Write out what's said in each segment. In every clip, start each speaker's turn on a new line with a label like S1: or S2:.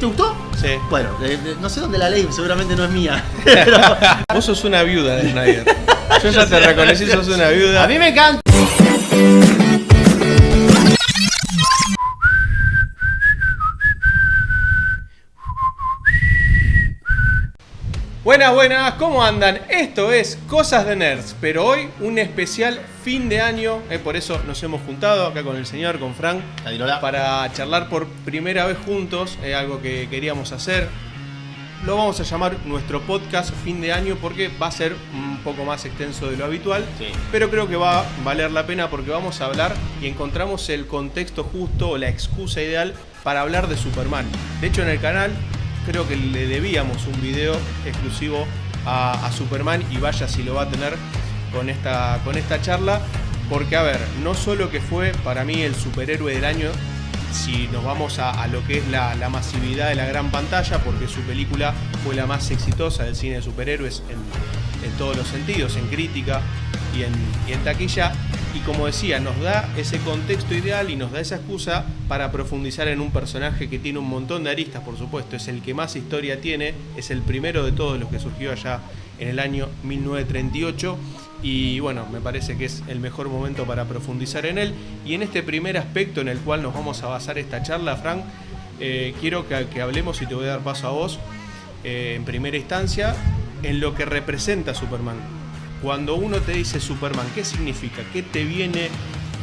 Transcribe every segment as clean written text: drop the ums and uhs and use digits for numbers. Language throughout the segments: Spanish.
S1: ¿Te gustó?
S2: Sí.
S1: Bueno, no sé dónde la leí, seguramente no es mía.
S2: Vos sos una viuda de Snyder. Yo ya te reconocí, sos una viuda.
S1: A mí me encanta.
S2: Buenas, ¿cómo andan? Esto es Cosas de Nerds, pero hoy un especial fin de año, por eso nos hemos juntado acá con el señor, con Frank, para charlar por primera vez juntos, algo que queríamos hacer. Lo vamos a llamar nuestro podcast fin de año porque va a ser un poco más extenso de lo habitual, sí. Pero creo que va a valer la pena porque vamos a hablar y encontramos el contexto justo o la excusa ideal para hablar de Superman. De hecho, en el canal creo que le debíamos un video exclusivo a Superman y vaya si lo va a tener con esta charla, porque a ver, no solo que fue para mí el superhéroe del año, si nos vamos a lo que es la masividad de la gran pantalla, porque su película fue la más exitosa del cine de superhéroes en todos los sentidos, en crítica y en taquilla. Y como decía, nos da ese contexto ideal y nos da esa excusa para profundizar en un personaje que tiene un montón de aristas, por supuesto. Es el que más historia tiene, es el primero de todos los que surgió allá en el año 1938. Y bueno, me parece que es el mejor momento para profundizar en él. Y en este primer aspecto en el cual nos vamos a basar esta charla, Frank, quiero que hablemos, y te voy a dar paso a vos, en primera instancia, en lo que representa Superman. Cuando uno te dice Superman, ¿qué significa? ¿Qué te viene?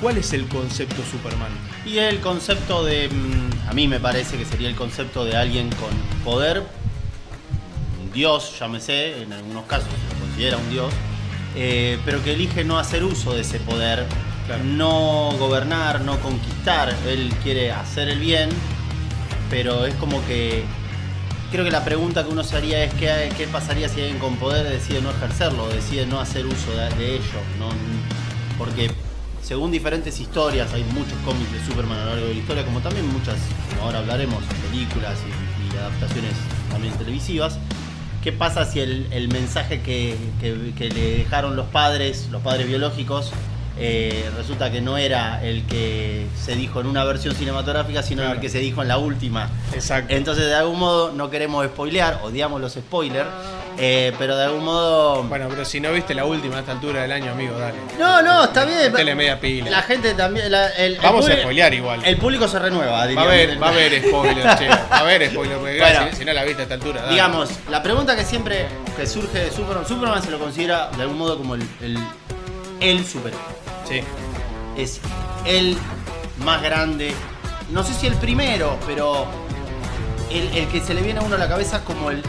S2: ¿Cuál es el concepto Superman?
S1: Y el concepto de, a mí me parece que sería el concepto de alguien con poder, un dios, llámese, en algunos casos se lo considera un dios, pero que elige no hacer uso de ese poder, claro. No gobernar, no conquistar. Él quiere hacer el bien, pero es como que creo que la pregunta que uno se haría es qué pasaría si alguien con poder decide no ejercerlo, decide no hacer uso de ello, ¿no? Porque según diferentes historias, hay muchos cómics de Superman a lo largo de la historia, como también muchas, como ahora hablaremos, películas y adaptaciones también televisivas. ¿Qué pasa si el mensaje que le dejaron los padres biológicos, resulta que no era el que se dijo en una versión cinematográfica, sino claro, el que se dijo en la última?
S2: Exacto.
S1: Entonces, de algún modo, no queremos spoilear, odiamos los spoilers, pero de algún modo...
S2: Bueno, pero si no viste la última a esta altura del año, amigo, dale.
S1: No, está bien.
S2: Metele media pila.
S1: La gente también...
S2: Vamos a spoilear igual.
S1: El público se renueva,
S2: diría. Va a haber spoilers, che. Va a haber spoilers, porque
S1: bueno,
S2: si no la viste a esta altura, dale.
S1: Digamos, la pregunta que siempre que surge de Superman se lo considera de algún modo como el superhéroe.
S2: Sí.
S1: Es el más grande, no sé si el primero, pero el que se le viene a uno a la cabeza como el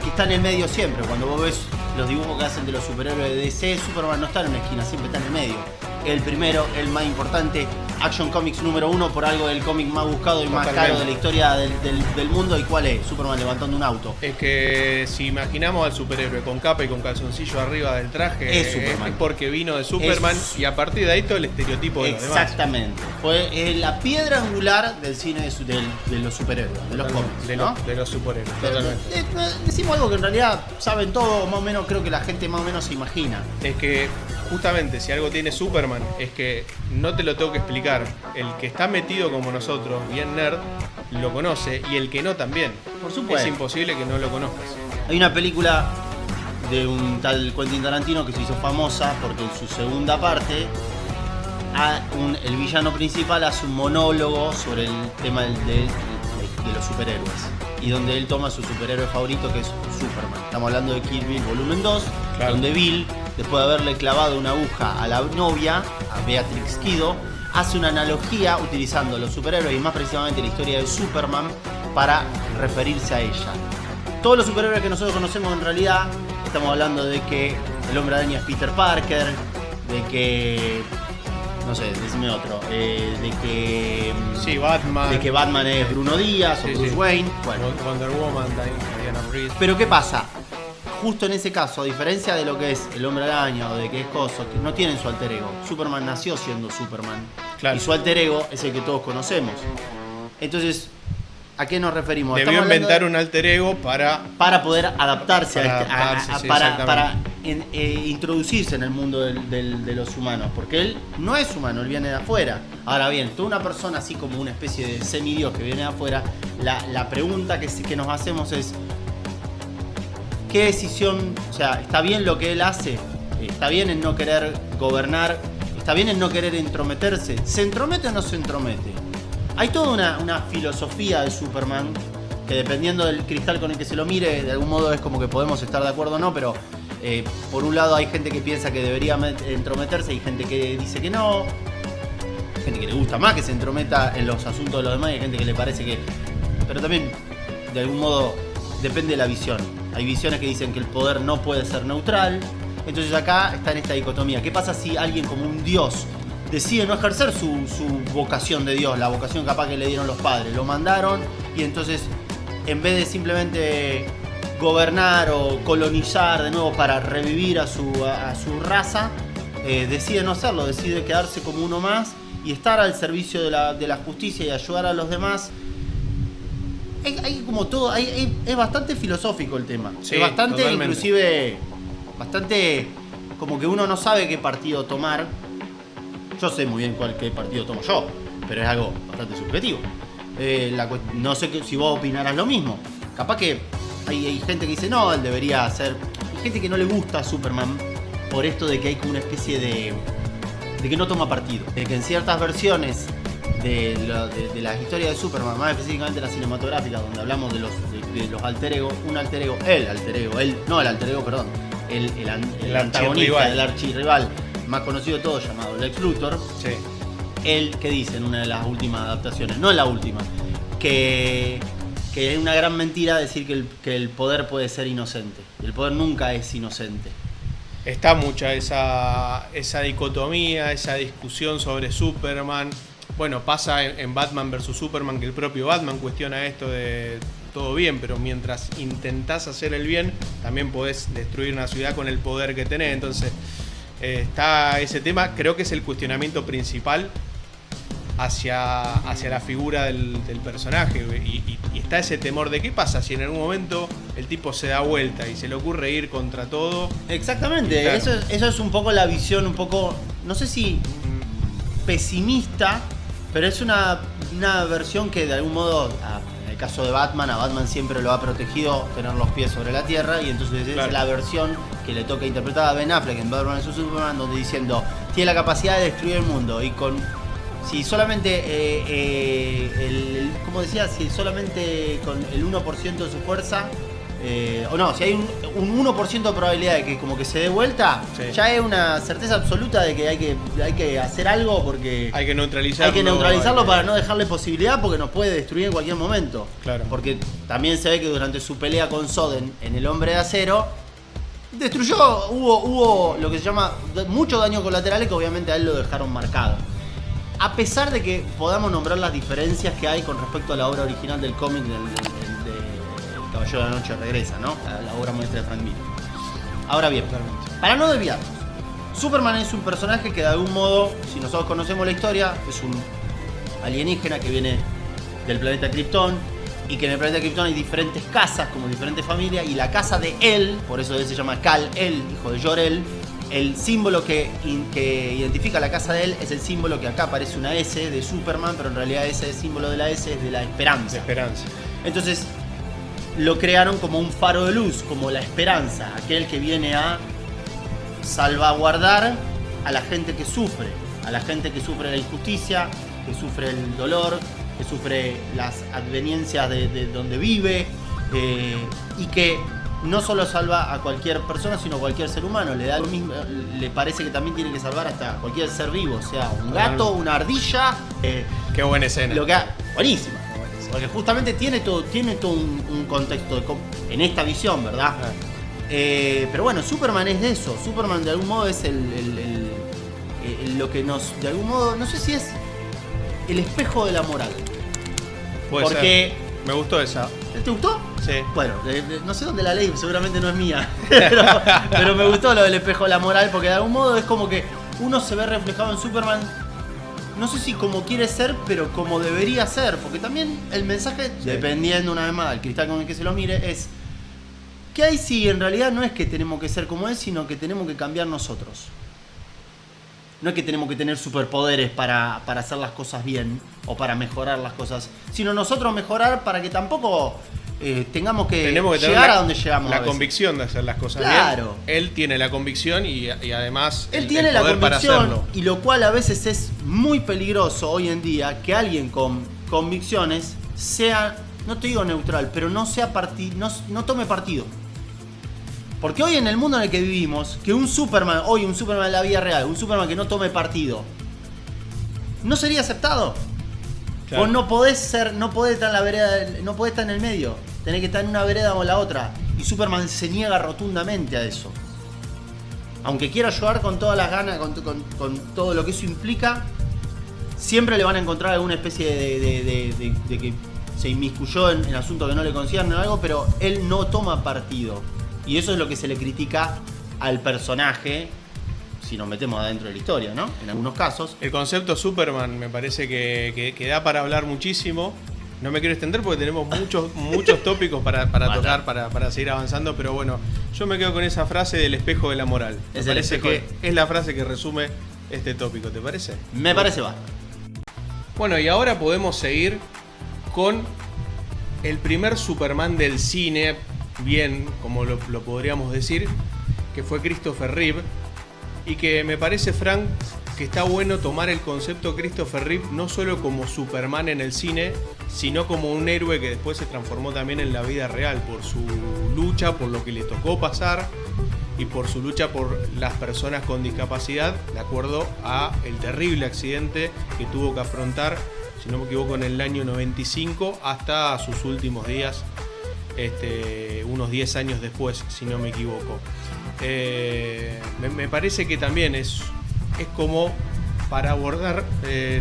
S1: que está en el medio siempre. Cuando vos ves los dibujos que hacen de los superhéroes de DC, Superman no está en una esquina, siempre está en el medio. El primero, el más importante, Action Comics número 1, por algo el cómic más buscado y más caro de la historia del mundo. ¿Y cuál es? Superman levantando un auto.
S2: Es que si imaginamos al superhéroe con capa y con calzoncillo arriba del traje,
S1: es Superman.
S2: Es porque vino de Superman y a partir de ahí todo el estereotipo de los demás.
S1: Exactamente. Fue la piedra angular del cine de los superhéroes, de los cómics, ¿no?
S2: De los superhéroes, totalmente.
S1: Decimos algo que en realidad saben todo, más o menos creo que la gente más o menos se imagina.
S2: Es que justamente si algo tiene Superman es que no te lo tengo que explicar. El que está metido como nosotros, bien nerd, lo conoce, y el que no también.
S1: Por supuesto.
S2: Es imposible que no lo conozcas.
S1: Hay una película de un tal Quentin Tarantino que se hizo famosa porque en su segunda parte el villano principal hace un monólogo sobre el tema de los superhéroes, y donde él toma su superhéroe favorito, que es Superman. Estamos hablando de Kill Bill volumen 2, claro, donde Bill, después de haberle clavado una aguja a la novia, a Beatrix Kido, hace una analogía utilizando los superhéroes y más precisamente la historia de Superman para referirse a ella. Todos los superhéroes que nosotros conocemos en realidad, estamos hablando de que el Hombre Araña es Peter Parker, de que... no sé, decime otro,
S2: sí, Batman.
S1: De que Batman es Bruno Díaz, sí, o Bruce Wayne.
S2: Bueno, Wonder Woman, Diana Prince.
S1: Pero ¿qué pasa? Justo en ese caso, a diferencia de lo que es el Hombre Araña o de que es Coso, que no tienen su alter ego. Superman nació siendo Superman.
S2: Claro.
S1: Y su alter ego es el que todos conocemos. Entonces, ¿a qué nos referimos?
S2: Debió inventar un alter ego para
S1: poder adaptarse para introducirse en el mundo de los humanos, porque él no es humano, él viene de afuera. Ahora bien, toda una persona así como una especie de semidios que viene de afuera, la pregunta que nos hacemos es ¿qué decisión, o sea, está bien lo que él hace? ¿Está bien en no querer gobernar? ¿Está bien en no querer entrometerse? ¿Se entromete o no se entromete? Hay toda una filosofía de Superman que, dependiendo del cristal con el que se lo mire, de algún modo es como que podemos estar de acuerdo o no, pero por un lado hay gente que piensa que debería entrometerse y gente que dice que no. Hay gente que le gusta más que se entrometa en los asuntos de los demás y hay gente que le parece que... Pero también, de algún modo, depende de la visión. Hay visiones que dicen que el poder no puede ser neutral. Entonces acá está en esta dicotomía. ¿Qué pasa si alguien como un dios decide no ejercer su vocación de dios, la vocación capaz que le dieron los padres? Lo mandaron y entonces, en vez de simplemente gobernar o colonizar de nuevo para revivir a su raza, decide no hacerlo, decide quedarse como uno más y estar al servicio de la justicia y ayudar a los demás. Hay como todo, es bastante filosófico el tema.
S2: Sí,
S1: es bastante,
S2: totalmente.
S1: inclusive, bastante como que uno no sabe qué partido tomar. Yo sé muy bien qué partido tomo yo, pero es algo bastante subjetivo. No sé si vos opinarás lo mismo. Capaz que hay gente que dice, no, él debería ser... Hay gente que no le gusta a Superman por esto de que hay como una especie de que no toma partido. De que en ciertas versiones de las historias de Superman, más específicamente las cinematográficas, donde hablamos de los alter ego, el antagonista, el archirrival más conocido de todos, llamado Lex Luthor.
S2: Sí.
S1: Él, que dice en una de las últimas adaptaciones, no en la última, que es una gran mentira decir que el poder puede ser inocente. El poder nunca es inocente.
S2: Está mucha esa dicotomía, esa discusión sobre Superman. Bueno, pasa en Batman vs Superman que el propio Batman cuestiona esto de todo bien, pero mientras intentás hacer el bien, también podés destruir una ciudad con el poder que tenés. Entonces, está ese tema, creo que es el cuestionamiento principal hacia la figura del personaje. Y está ese temor de qué pasa si en algún momento el tipo se da vuelta y se le ocurre ir contra todo.
S1: Exactamente,
S2: claro.
S1: Eso es un poco la visión, un poco, no sé si pesimista, pero es una versión que de algún modo, en el caso de Batman, a Batman siempre lo ha protegido tener los pies sobre la tierra, y entonces
S2: claro.
S1: Es la versión que le toca interpretar a Ben Affleck en Batman vs Superman, donde diciendo, tiene la capacidad de destruir el mundo, y si solamente como decía, si solamente con el 1% de su fuerza, o no, si hay un 1% de probabilidad de que como que se dé vuelta, sí, ya es una certeza absoluta de que hay que hacer algo, porque
S2: hay que neutralizarlo
S1: para no dejarle posibilidad, porque nos puede destruir en cualquier momento.
S2: Claro.
S1: Porque también se ve que durante su pelea con Zod en El Hombre de Acero, hubo lo que se llama muchos daños colaterales que obviamente a él lo dejaron marcado. A pesar de que podamos nombrar las diferencias que hay con respecto a la obra original del cómic del Caballero de la Noche Regresa, ¿no? La obra maestra de Frank Miller. Ahora bien, para no desviarnos, Superman es un personaje que de algún modo, si nosotros conocemos la historia, es un alienígena que viene del planeta Krypton, y que en el planeta Krypton hay diferentes casas, como diferentes familias, y la casa de él, por eso él se llama Kal-El, hijo de Jor-El. El símbolo que identifica la casa de él es el símbolo que acá parece una S de Superman, pero en realidad ese símbolo de la S es de la esperanza. Entonces lo crearon como un faro de luz, como la esperanza, aquel que viene a salvaguardar a la gente que sufre, la injusticia, que sufre el dolor, que sufre las adveniencias de donde vive, y que no solo salva a cualquier persona, sino a cualquier ser humano. Le da lo mismo, le parece que también tiene que salvar hasta cualquier ser vivo, o sea, un gato, una ardilla.
S2: Qué buena escena.
S1: Buenísima. Porque justamente tiene todo un contexto en esta visión, ¿verdad? Pero bueno, Superman es de eso. Superman de algún modo es lo que nos, de algún modo, no sé si es el espejo de la moral.
S2: Puede ser. Me gustó esa.
S1: ¿Te gustó?
S2: Sí.
S1: Bueno, no sé dónde la leí, seguramente no es mía. pero me gustó lo del espejo de la moral, porque de algún modo es como que uno se ve reflejado en Superman, no sé si como quiere ser, pero como debería ser. Porque también el mensaje, dependiendo una vez más del cristal con el que se lo mire, es Que ahí sí, en realidad no es que tenemos que ser como él, sino que tenemos que cambiar nosotros. No es que tenemos que tener superpoderes para hacer las cosas bien o para mejorar las cosas, sino nosotros mejorar para que tampoco tenemos que llegar a donde llegamos.
S2: La convicción de hacer las cosas bien. Él tiene la convicción y además
S1: él tiene la convicción, y lo cual a veces es muy peligroso hoy en día que alguien con convicciones sea, no te digo neutral, pero no sea no tome partido. Porque hoy en el mundo en el que vivimos, que un Superman en la vida real, un Superman que no tome partido, no sería aceptado. Claro. Vos no podés estar en la vereda, no podés estar en el medio. Tenés que estar en una vereda o en la otra. Y Superman se niega rotundamente a eso. Aunque quiera ayudar con todas las ganas, con todo lo que eso implica, siempre le van a encontrar alguna especie de que se inmiscuyó en asuntos que no le conciernen o algo, pero él no toma partido. Y eso es lo que se le critica al personaje, si nos metemos adentro de la historia, ¿no? En algunos casos.
S2: El concepto Superman me parece que da para hablar muchísimo. No me quiero extender porque tenemos muchos tópicos para tocar, para seguir avanzando, pero bueno, yo me quedo con esa frase del espejo de la moral. Me parece que es la frase que resume este tópico, ¿te parece?
S1: Me parece, va.
S2: Bueno, y ahora podemos seguir con el primer Superman del cine, bien, como lo podríamos decir, que fue Christopher Reeve, y que me parece, Frank, que está bueno tomar el concepto Christopher Reeve no solo como Superman en el cine, sino como un héroe que después se transformó también en la vida real por su lucha, por lo que le tocó pasar y por su lucha por las personas con discapacidad, de acuerdo a el terrible accidente que tuvo que afrontar, si no me equivoco, en el año 95 hasta sus últimos días, unos 10 años después, si no me equivoco. Me parece que también es como para abordar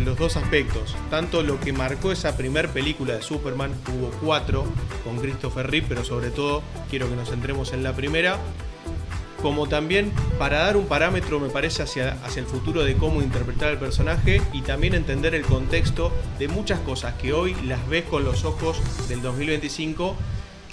S2: los dos aspectos, tanto lo que marcó esa primer película de Superman, hubo 4 con Christopher Reeve, pero sobre todo quiero que nos centremos en la primera, como también para dar un parámetro, me parece, hacia el futuro de cómo interpretar al personaje y también entender el contexto de muchas cosas que hoy las ves con los ojos del 2025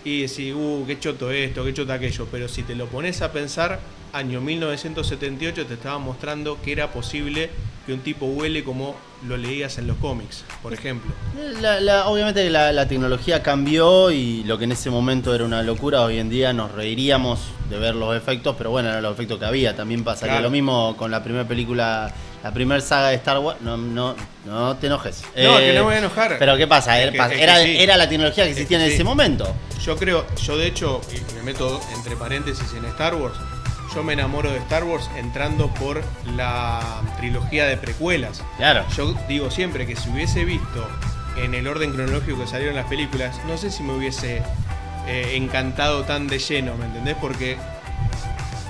S2: y decís, qué choto esto, qué choto aquello, pero si te lo pones a pensar, año 1978 te estaba mostrando que era posible que un tipo huele como lo leías en los cómics, por ejemplo.
S1: Obviamente la tecnología cambió y lo que en ese momento era una locura, hoy en día nos reiríamos de ver los efectos, pero bueno, eran los efectos que había. También pasaría lo mismo con la primera película, la primera saga de Star Wars. No te enojes.
S2: No, que no me voy a enojar.
S1: Pero ¿qué pasa? Era la tecnología que existía en ese momento.
S2: Yo de hecho, y me meto entre paréntesis en Star Wars, yo me enamoro de Star Wars entrando por la trilogía de precuelas.
S1: Claro.
S2: Yo digo siempre que si hubiese visto en el orden cronológico que salieron las películas, no sé si me hubiese encantado tan de lleno, ¿me entendés? Porque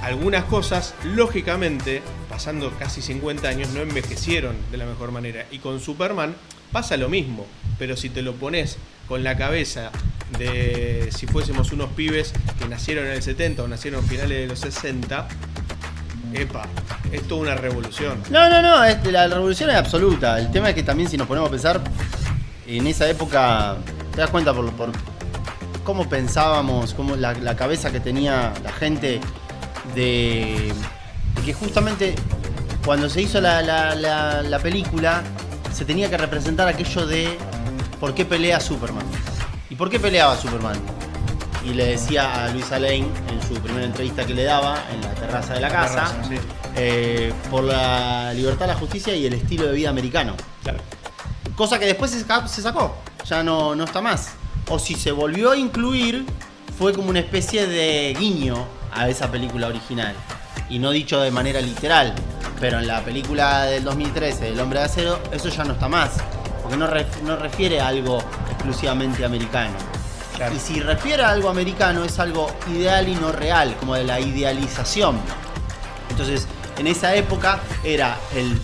S2: algunas cosas, lógicamente, pasando casi 50 años, no envejecieron de la mejor manera. Y con Superman pasa lo mismo, pero si te lo pones con la cabeza de si fuésemos unos pibes que nacieron en el 70 o nacieron a finales de los 60, es toda una revolución.
S1: No, la revolución es absoluta. El tema es que también si nos ponemos a pensar, en esa época, te das cuenta por cómo pensábamos, cómo la cabeza que tenía la gente de que justamente cuando se hizo la película se tenía que representar aquello de ¿por qué pelea Superman? ¿Y por qué peleaba Superman? Y le decía a Luisa Lane en su primera entrevista que le daba en la terraza de la casa, por la libertad, la justicia y el estilo de vida americano.
S2: Claro.
S1: Cosa que después se sacó, ya no está más. O si se volvió a incluir, fue como una especie de guiño a esa película original. Y no dicho de manera literal, pero en la película del 2013, El Hombre de Acero, eso ya no está más. Porque no refiere a algo exclusivamente americano. Claro. Y si refiere a algo americano, es algo ideal y no real, como de la idealización. Entonces, en esa época era el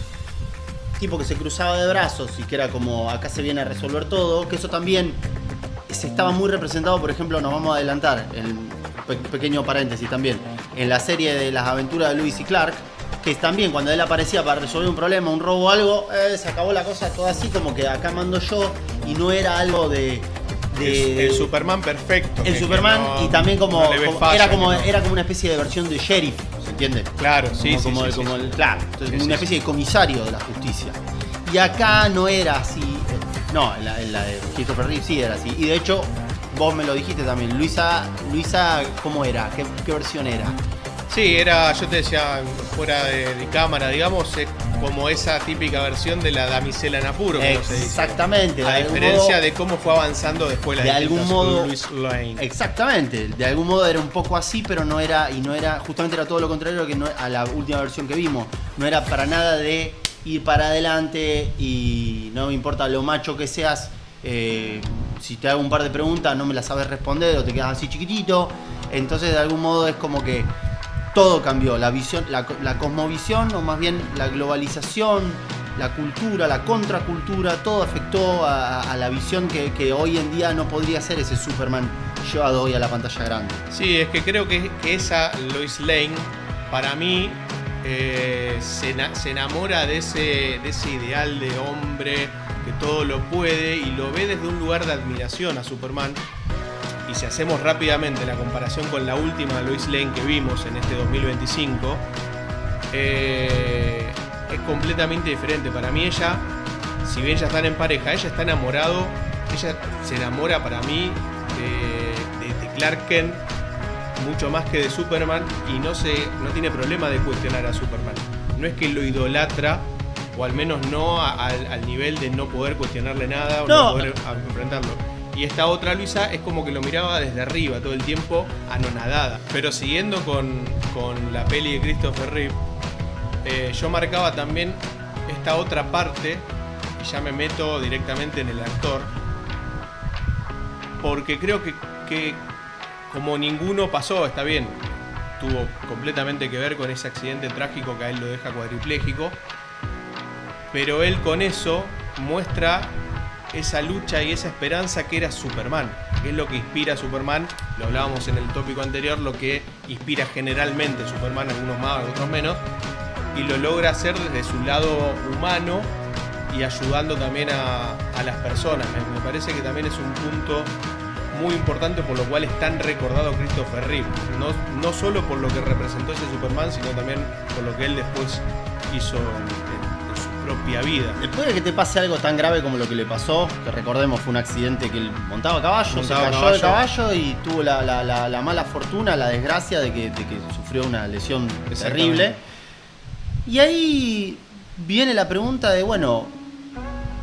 S1: tipo que se cruzaba de brazos y que era como acá se viene a resolver todo, que eso también se estaba muy representado, por ejemplo, nos vamos a adelantar, pequeño paréntesis también, en la serie de las aventuras de Lewis y Clark, que también cuando él aparecía para resolver un problema, un robo o algo, se acabó la cosa todo así como que acá mando yo, y no era algo de
S2: el Superman perfecto.
S1: El Superman y también
S2: no
S1: era como una especie de versión de sheriff, ¿se entiende?
S2: Claro,
S1: Claro, una especie de comisario de la justicia. Y acá no era así. No, en la de Christopher Reeve sí era así. Y de hecho, vos me lo dijiste también. Luisa, ¿cómo era? ¿Qué versión era?
S2: Sí, yo te decía, fuera de cámara, digamos, es como esa típica versión de la damisela en apuro, como se dice.
S1: Exactamente.
S2: A diferencia de cómo fue avanzando después
S1: de algún modo,
S2: Lois Lane.
S1: Exactamente. De algún modo era un poco así, pero no era, justamente era todo lo contrario a la última versión que vimos. No era para nada de ir para adelante y no me importa lo macho que seas. Si te hago un par de preguntas no me las sabes responder o te quedas así chiquitito. Entonces de algún modo es como que todo cambió, la visión, la cosmovisión, o más bien la globalización, la cultura, la contracultura, todo afectó a la visión que hoy en día no podría ser ese Superman llevado hoy a la pantalla grande.
S2: Sí, es que creo que esa Lois Lane, para mí, se enamora de ese ideal de hombre que todo lo puede y lo ve desde un lugar de admiración a Superman. Y si hacemos rápidamente la comparación con la última Lois Lane que vimos en este 2025, es completamente diferente. Para mí ella, si bien ya están en pareja, ella está enamorado, ella se enamora para mí de Clark Kent mucho más que de Superman y no tiene problema de cuestionar a Superman. No es que lo idolatra, o al menos no al nivel de no poder cuestionarle nada o no poder enfrentarlo. Y esta otra Luisa es como que lo miraba desde arriba todo el tiempo, anonadada. Pero siguiendo con la peli de Christopher Reeve, yo marcaba también esta otra parte, y ya me meto directamente en el actor, porque creo que como ninguno pasó, está bien, tuvo completamente que ver con ese accidente trágico que a él lo deja cuadripléjico, pero él con eso muestra esa lucha y esa esperanza que era Superman, que es lo que inspira a Superman. Lo hablábamos en el tópico anterior, lo que inspira generalmente a Superman, algunos más, otros menos, y lo logra hacer desde su lado humano y ayudando también a las personas. Me parece que también es un punto muy importante por lo cual es tan recordado Christopher Reeve, no solo por lo que representó ese Superman, sino también por lo que él después hizo propia vida.
S1: Después de que te pase algo tan grave como lo que le pasó, que recordemos fue un accidente que él montaba a caballo, se cayó de caballo y tuvo la mala fortuna, la desgracia de que sufrió una lesión terrible. Y ahí viene la pregunta de, bueno,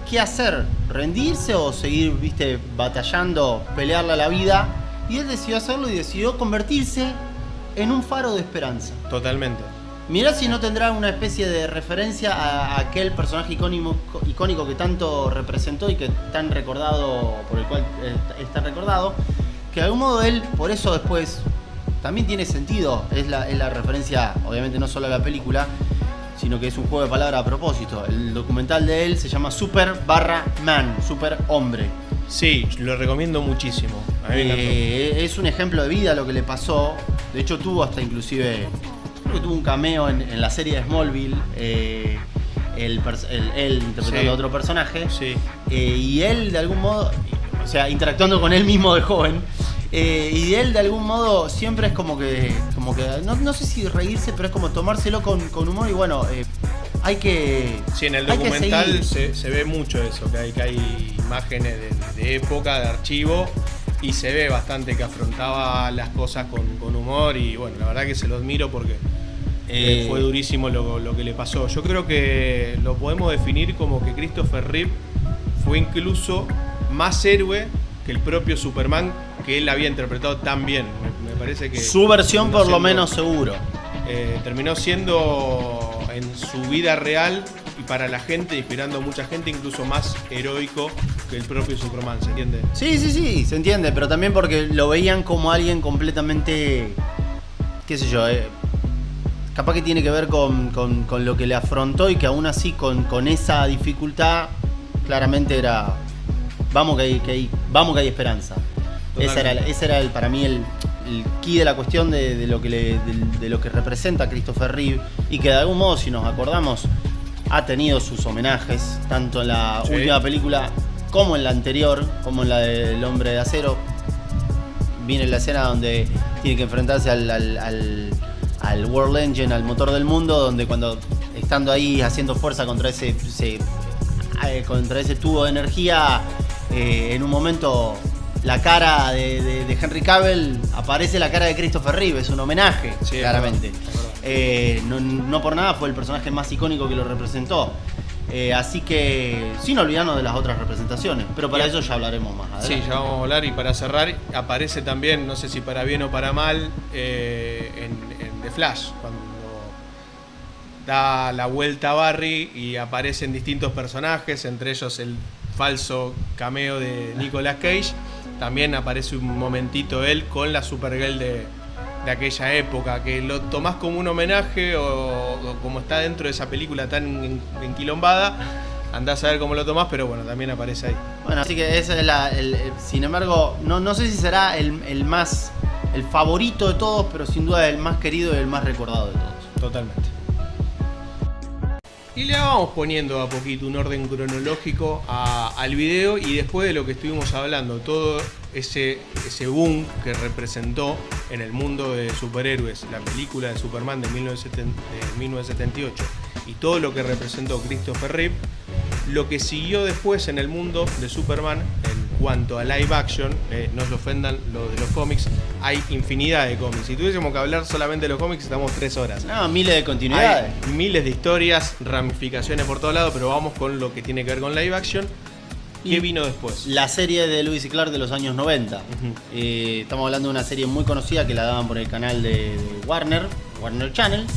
S1: ¿qué hacer? ¿Rendirse o seguir, batallando, pelearle a la vida? Y él decidió hacerlo y decidió convertirse en un faro de esperanza.
S2: Totalmente.
S1: Mirá si no tendrá una especie de referencia a aquel personaje icónico que tanto representó y que tan recordado, por el cual está recordado, que de algún modo él, por eso después, también tiene sentido, es la referencia, obviamente no solo a la película, sino que es un juego de palabras a propósito. El documental de él se llama Super-Man, Super Hombre.
S2: Sí, lo recomiendo muchísimo. A mí
S1: es un ejemplo de vida lo que le pasó, de hecho tuvo hasta inclusive... que tuvo un cameo en la serie de Smallville, él interpretando a otro personaje,
S2: sí.
S1: Y él de algún modo, o sea, interactuando con él mismo de joven, y él de algún modo siempre es como que no sé si reírse, pero es como tomárselo con humor y bueno, hay que...
S2: Sí, en el documental se ve mucho eso, que hay imágenes de época, de archivo, y se ve bastante que afrontaba las cosas con humor y bueno, la verdad que se lo admiro porque fue durísimo lo que le pasó. Yo creo que lo podemos definir como que Christopher Reeve fue incluso más héroe que el propio Superman que él había interpretado tan bien. Me parece que...
S1: Su versión por lo menos seguro.
S2: Terminó siendo en su vida real y para la gente, inspirando a mucha gente, incluso más heroico que el propio Superman, ¿se entiende?
S1: Sí, se entiende, pero también porque lo veían como alguien completamente, qué sé yo, capaz que tiene que ver con lo que le afrontó y que aún así con esa dificultad claramente era, vamos que hay esperanza. Ese era para mí el key de la cuestión de lo que representa Christopher Reeve y que de algún modo, si nos acordamos, ha tenido sus homenajes, tanto en la última película como en la anterior, como en la del Hombre de Acero. Viene la escena donde tiene que enfrentarse al World Engine, al motor del mundo, donde cuando estando ahí haciendo fuerza contra ese tubo de energía, en un momento la cara de Henry Cavill aparece la cara de Christopher Reeve, es un homenaje, sí, claramente. No por nada fue el personaje más icónico que lo representó. Así que sin olvidarnos de las otras representaciones, pero para eso ya hablaremos más adelante.
S2: Sí, ya vamos a hablar, y para cerrar aparece también, no sé si para bien o para mal, en The Flash, cuando da la vuelta a Barry y aparecen distintos personajes, entre ellos el falso cameo de Nicolas Cage. También aparece un momentito él con la Supergirl de aquella época, que lo tomás como un homenaje o como está dentro de esa película tan enquilombada, andás a ver cómo lo tomás, pero bueno, también aparece ahí.
S1: Bueno, así que esa es sin embargo, no sé si será el favorito de todos, pero sin duda el más querido y el más recordado de todos.
S2: Totalmente. Y le vamos poniendo a poquito un orden cronológico al video, y después de lo que estuvimos hablando, todo ese boom que representó en el mundo de superhéroes la película de Superman de 1978 y todo lo que representó Christopher Reeve, lo que siguió después en el mundo de Superman en cuanto a live action, no se ofendan lo de los cómics, hay infinidad de cómics. Si tuviésemos que hablar solamente de los cómics, estamos 3 horas.
S1: No, miles de continuidades.
S2: Hay miles de historias, ramificaciones por todos lados, pero vamos con lo que tiene que ver con live action. ¿Qué vino después?
S1: La serie de Lewis y Clark de los años 90. Estamos hablando de una serie muy conocida que la daban por el canal de Warner Channel,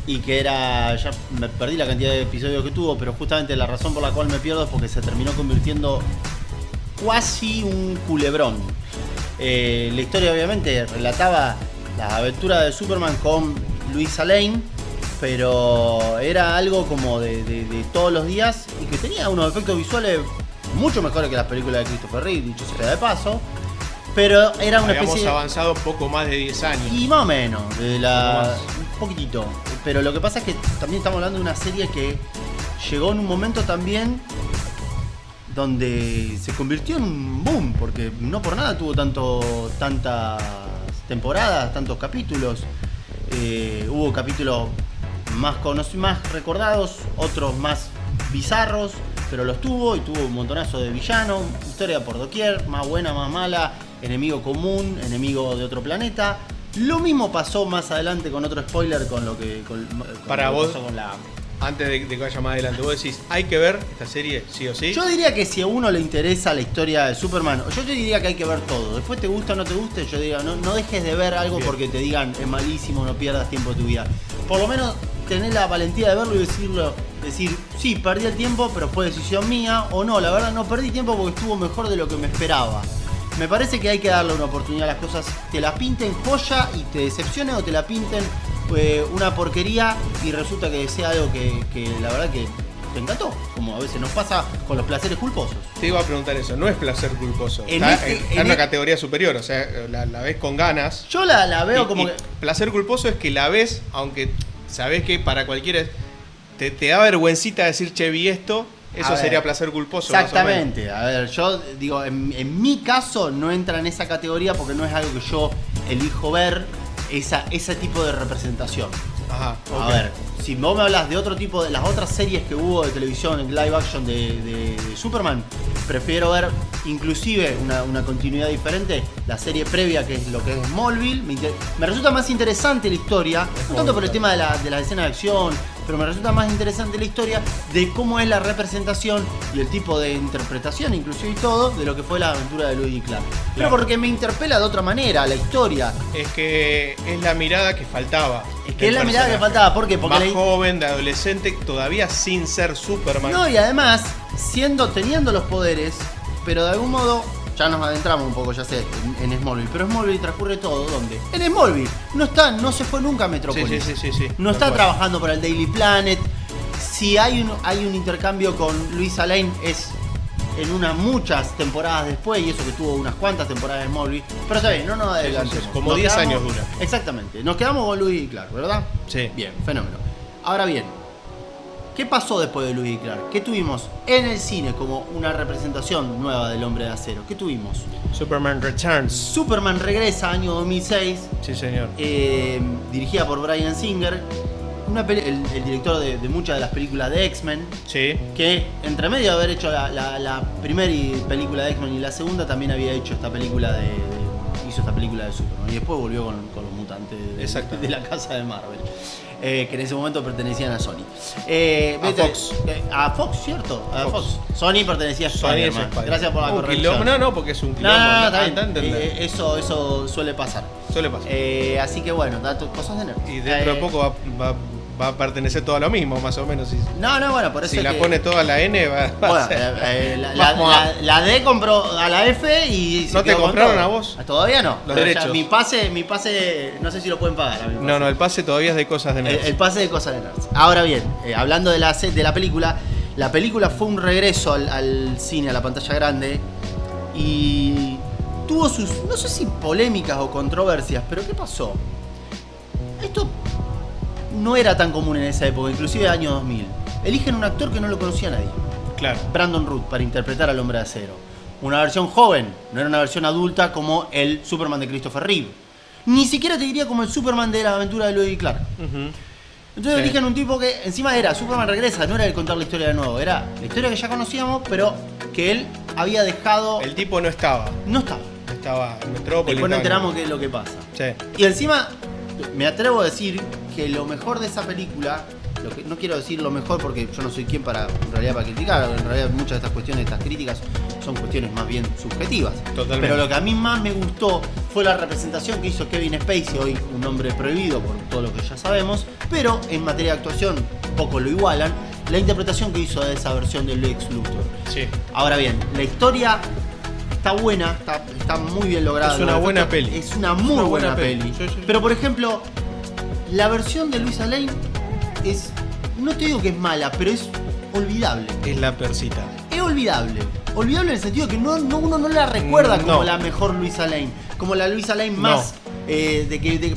S1: y que era, ya me perdí la cantidad de episodios que tuvo, pero justamente la razón por la cual me pierdo es porque se terminó convirtiendo casi un culebrón. La historia obviamente relataba las aventuras de Superman con Lois Lane, pero era algo como de todos los días, y que tenía unos efectos visuales mucho mejores que las películas de Christopher Reeve, dicho sea de paso. Pero era una especie.
S2: Habíamos avanzado poco más de 10 años.
S1: Y más o menos, un poquitito. Pero lo que pasa es que también estamos hablando de una serie que llegó en un momento también donde se convirtió en un boom, porque no por nada tuvo tantas temporadas, tantos capítulos. Hubo capítulos más recordados, otros más bizarros, pero los tuvo, y tuvo un montonazo de villanos, historia por doquier, más buena, más mala, enemigo común, enemigo de otro planeta. Lo mismo pasó más adelante con otro spoiler, con lo que
S2: para vos pasó con la... Antes de que vaya más adelante, vos decís, ¿hay que ver esta serie sí o sí?
S1: Yo diría que si a uno le interesa la historia de Superman, yo te diría que hay que ver todo. Después te gusta o no te guste, yo diría, no dejes de ver algo porque te digan es malísimo, no pierdas tiempo de tu vida. Por lo menos tener la valentía de verlo y decir, sí, perdí el tiempo, pero fue decisión mía, o no, la verdad no perdí tiempo porque estuvo mejor de lo que me esperaba. Me parece que hay que darle una oportunidad a las cosas, te la pinten joya y te decepcione, o te la pinten una porquería y resulta que sea algo que la verdad que te encantó, como a veces nos pasa con los placeres culposos.
S2: Te iba a preguntar eso, no es placer culposo, está en una categoría superior, o sea, la ves con ganas.
S1: Yo la veo como
S2: que... Placer culposo es que la ves, aunque sabés que para cualquiera te da vergüencita decir, che, vi esto. Eso sería placer culposo.
S1: Exactamente. A ver, yo digo, en mi caso no entra en esa categoría porque no es algo que yo elijo ver, ese tipo de representación.
S2: Ajá, okay.
S1: A ver, si vos me hablas de otro tipo, de las otras series que hubo de televisión en live action de Superman, prefiero ver inclusive una continuidad diferente, la serie previa, que es lo que es Smallville. Me resulta más interesante la historia, no tanto por el tema de la escena de acción, pero me resulta más interesante la historia de cómo es la representación y el tipo de interpretación, inclusive y todo, de lo que fue la aventura de Lois y Clark. Claro. Pero porque me interpela de otra manera la historia.
S2: Es que es la mirada que faltaba.
S1: Es que es la mirada que faltaba, ¿por qué? Porque
S2: más joven, de adolescente, todavía sin ser Superman.
S1: No, y además, teniendo los poderes, pero de algún modo, ya nos adentramos un poco, ya sé, en Smallville, pero Smallville transcurre todo, ¿dónde? En Smallville. No se fue nunca a Metrópolis.
S2: Sí.
S1: No está trabajando para el Daily Planet. Si hay un intercambio con Lois Lane, es en muchas temporadas después, y eso que tuvo unas cuantas temporadas de Smallville. Pero está bien, no nos adelantemos.
S2: Como 10 años dura.
S1: Exactamente. Nos quedamos con Lois y Clark, ¿verdad?
S2: Sí.
S1: Bien, fenómeno. Ahora bien, ¿Qué pasó después de Lewis y Clark? ¿Qué tuvimos en el cine como una representación nueva del Hombre de Acero? ¿Qué tuvimos?
S2: Superman Returns.
S1: Superman regresa, año 2006.
S2: Sí, señor.
S1: Dirigida por Bryan Singer. El director de muchas de las películas de X-Men.
S2: Sí.
S1: Que entre medio de haber hecho la primera película de X-Men y la segunda, también había hecho esta película hizo esta película de Superman. Y después volvió con los mutantes de la casa de Marvel. Que en ese momento pertenecían a Sony.
S2: A Fox.
S1: A Fox, ¿cierto? A Fox. Sony pertenecía a Spider-Man. Gracias por la corrección.
S2: No, porque es un quilombo.
S1: Eso suele pasar. Así que bueno, cosas de nerd.
S2: Y dentro de poco va a pertenecer todo a lo mismo, más o menos.
S1: Bueno, por eso
S2: si la pone toda la N, va a ser.
S1: La D compró a la F y
S2: ¿No te compraron a vos?
S1: Todavía no.
S2: Los derechos.
S1: Mi pase, no sé si lo pueden pagar.
S2: No, el pase todavía es de cosas de nerds.
S1: El pase de cosas de nerds. Ahora bien, hablando de la película fue un regreso al cine, a la pantalla grande, y tuvo sus, no sé si polémicas o controversias, pero ¿qué pasó? Esto no era tan común en esa época, inclusive año 2000. Eligen un actor que no lo conocía nadie.
S2: Claro.
S1: Brandon Root, para interpretar al Hombre de Acero. Una versión joven, no era una versión adulta como el Superman de Christopher Reeve. Ni siquiera te diría como el Superman de la aventura de Lois y Clark. Entonces eligen un tipo que encima era Superman regresa, no era el contar la historia de nuevo, era la historia que ya conocíamos, pero que él había dejado...
S2: El tipo no estaba. Estaba en Metrópolis.
S1: Después nos enteramos qué es lo que pasa.
S2: Sí.
S1: Y encima, me atrevo a decir que lo mejor de esa película, no quiero decir lo mejor porque yo no soy quien para criticar, en realidad muchas de estas cuestiones, estas críticas, son cuestiones más bien subjetivas.
S2: Totalmente.
S1: Pero lo que a mí más me gustó fue la representación que hizo Kevin Spacey, hoy un hombre prohibido por todo lo que ya sabemos, pero en materia de actuación poco lo igualan, la interpretación que hizo de esa versión de Lex Luthor.
S2: Sí.
S1: Ahora bien, la historia está buena, está muy bien lograda.
S2: Es una buena peli.
S1: Es una muy buena peli.
S2: Sí.
S1: Pero por ejemplo, la versión de Luisa Lane es, no te digo que es mala, pero es olvidable.
S2: Es la persita.
S1: Es olvidable. Olvidable en el sentido de que uno no la recuerda como la mejor Luisa Lane. Como la Luisa Lane más...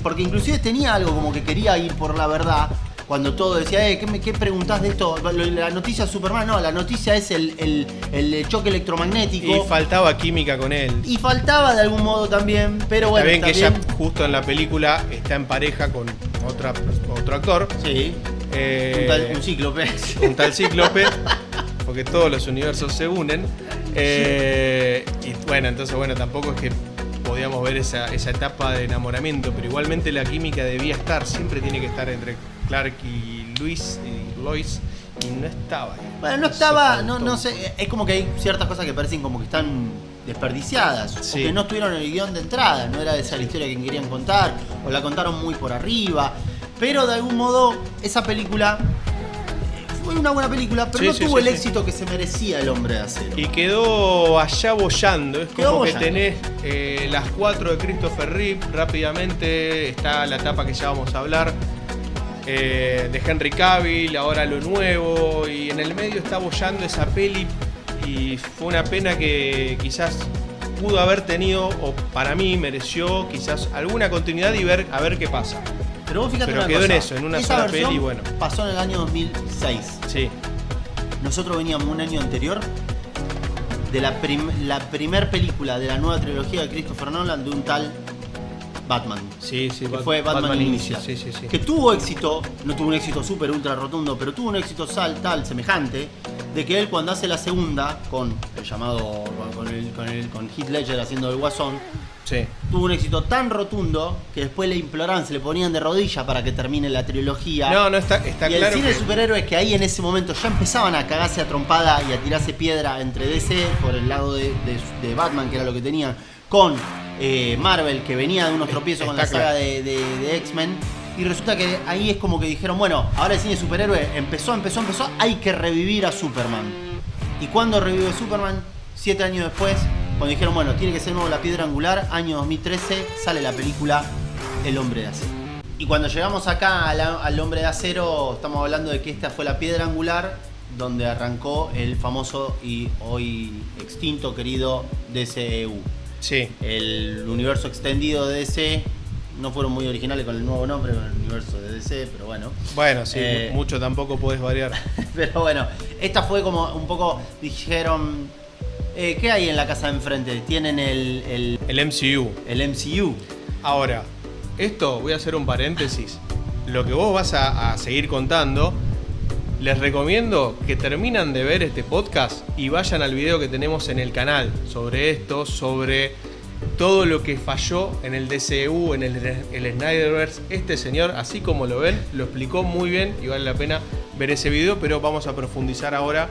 S1: porque inclusive tenía algo como que quería ir por la verdad. Cuando todo decía, ¿qué preguntás de esto? La noticia de Superman, no, la noticia es el choque electromagnético.
S2: Y faltaba química con él.
S1: Y faltaba de algún modo también, pero bueno.
S2: Está bien que ella justo en la película está en pareja con otro actor.
S1: Sí. Un cíclope.
S2: Un tal cíclope, porque todos los universos se unen. Y bueno, entonces tampoco es que podíamos ver esa etapa de enamoramiento, pero igualmente la química debía estar, siempre tiene que estar entre Clark y Lois, y no estaba ahí.
S1: Bueno, no estaba, no sé, es como que hay ciertas cosas que parecen como que están desperdiciadas,
S2: sí.
S1: O que no estuvieron en el guión de entrada, no era esa la historia que querían contar, o la contaron muy por arriba, pero de algún modo esa película fue una buena película, pero no tuvo el éxito que se merecía el Hombre de Acero.
S2: Y quedó allá boyando, es como que tenés las 4 de Christopher Reeve, rápidamente está la etapa que ya vamos a hablar, de Henry Cavill, ahora lo nuevo, y en el medio está boyando esa peli, y fue una pena que quizás pudo haber tenido, o para mí mereció quizás alguna continuidad y a ver qué pasa.
S1: Pero vos fíjate
S2: una
S1: quedó
S2: cosa,
S1: en eso,
S2: en una sola peli y bueno.
S1: Pasó en el año 2006.
S2: Sí.
S1: Nosotros veníamos un año anterior de la primer película de la nueva trilogía de Christopher Nolan de un tal Batman.
S2: Sí,
S1: que fue Batman Inicial.
S2: Sí.
S1: Que tuvo éxito, no tuvo un éxito súper ultra rotundo, pero tuvo un éxito tal semejante, de que él cuando hace la segunda, con el llamado, con Heath Ledger haciendo el Guasón,
S2: sí.
S1: Tuvo un éxito tan rotundo que después le imploraban, se le ponían de rodillas para que termine la trilogía.
S2: No, está
S1: y
S2: claro.
S1: Y el cine de superhéroes que ahí en ese momento ya empezaban a cagarse a trompada y a tirarse piedra entre DC por el lado de Batman, que era lo que tenían, con Marvel, que venía de unos tropiezos con la saga de X-Men. Y resulta que ahí es como que dijeron, bueno, ahora el cine de superhéroes empezó, hay que revivir a Superman. ¿Y cuándo revive Superman? 7 años después, cuando dijeron, bueno, tiene que ser nuevo la piedra angular, año 2013, sale la película El Hombre de Acero. Y cuando llegamos acá al Hombre de Acero, estamos hablando de que esta fue la piedra angular donde arrancó el famoso y hoy extinto querido DCEU.
S2: Sí.
S1: El universo extendido de DC, no fueron muy originales con el nuevo nombre, con el universo de DC, pero bueno.
S2: Bueno, sí, mucho tampoco podés variar.
S1: Pero bueno, esta fue como un poco, dijeron, ¿qué hay en la casa de enfrente? Tienen el
S2: MCU.
S1: El MCU.
S2: Ahora, esto, voy a hacer un paréntesis. Lo que vos vas a seguir contando, les recomiendo que terminan de ver este podcast y vayan al video que tenemos en el canal sobre esto, sobre todo lo que falló en el DCU, en el Snyderverse. Este señor, así como lo ven, lo explicó muy bien y vale la pena ver ese video, pero vamos a profundizar ahora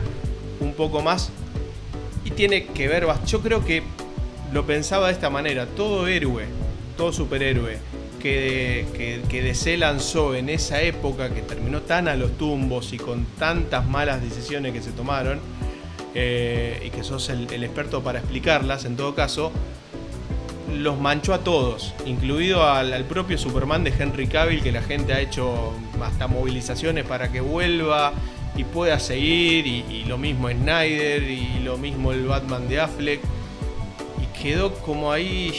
S2: un poco más. Y tiene que ver, yo creo que lo pensaba de esta manera: todo héroe, todo superhéroe que DC lanzó en esa época, que terminó tan a los tumbos y con tantas malas decisiones que se tomaron, y que sos el experto para explicarlas, en todo caso, los manchó a todos, incluido al propio Superman de Henry Cavill, que la gente ha hecho hasta movilizaciones para que vuelva y pueda seguir, y lo mismo Snyder, y lo mismo el Batman de Affleck, y quedó como ahí,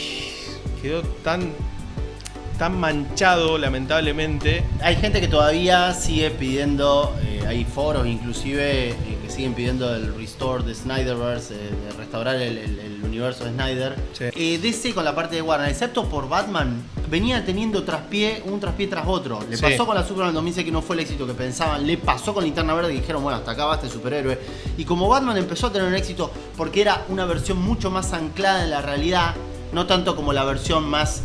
S2: quedó tan manchado, lamentablemente.
S1: Hay gente que todavía sigue pidiendo, hay foros inclusive que siguen pidiendo el restore de Snyderverse, de restaurar el universo de Snyder. Sí. DC con la parte de Warner, excepto por Batman, venía teniendo un traspié tras otro. Le pasó con la Superman 2006, que no fue el éxito que pensaban. Le pasó con Linterna Verde, que dijeron, bueno, hasta acá va este superhéroe. Y como Batman empezó a tener un éxito porque era una versión mucho más anclada en la realidad, no tanto como la versión más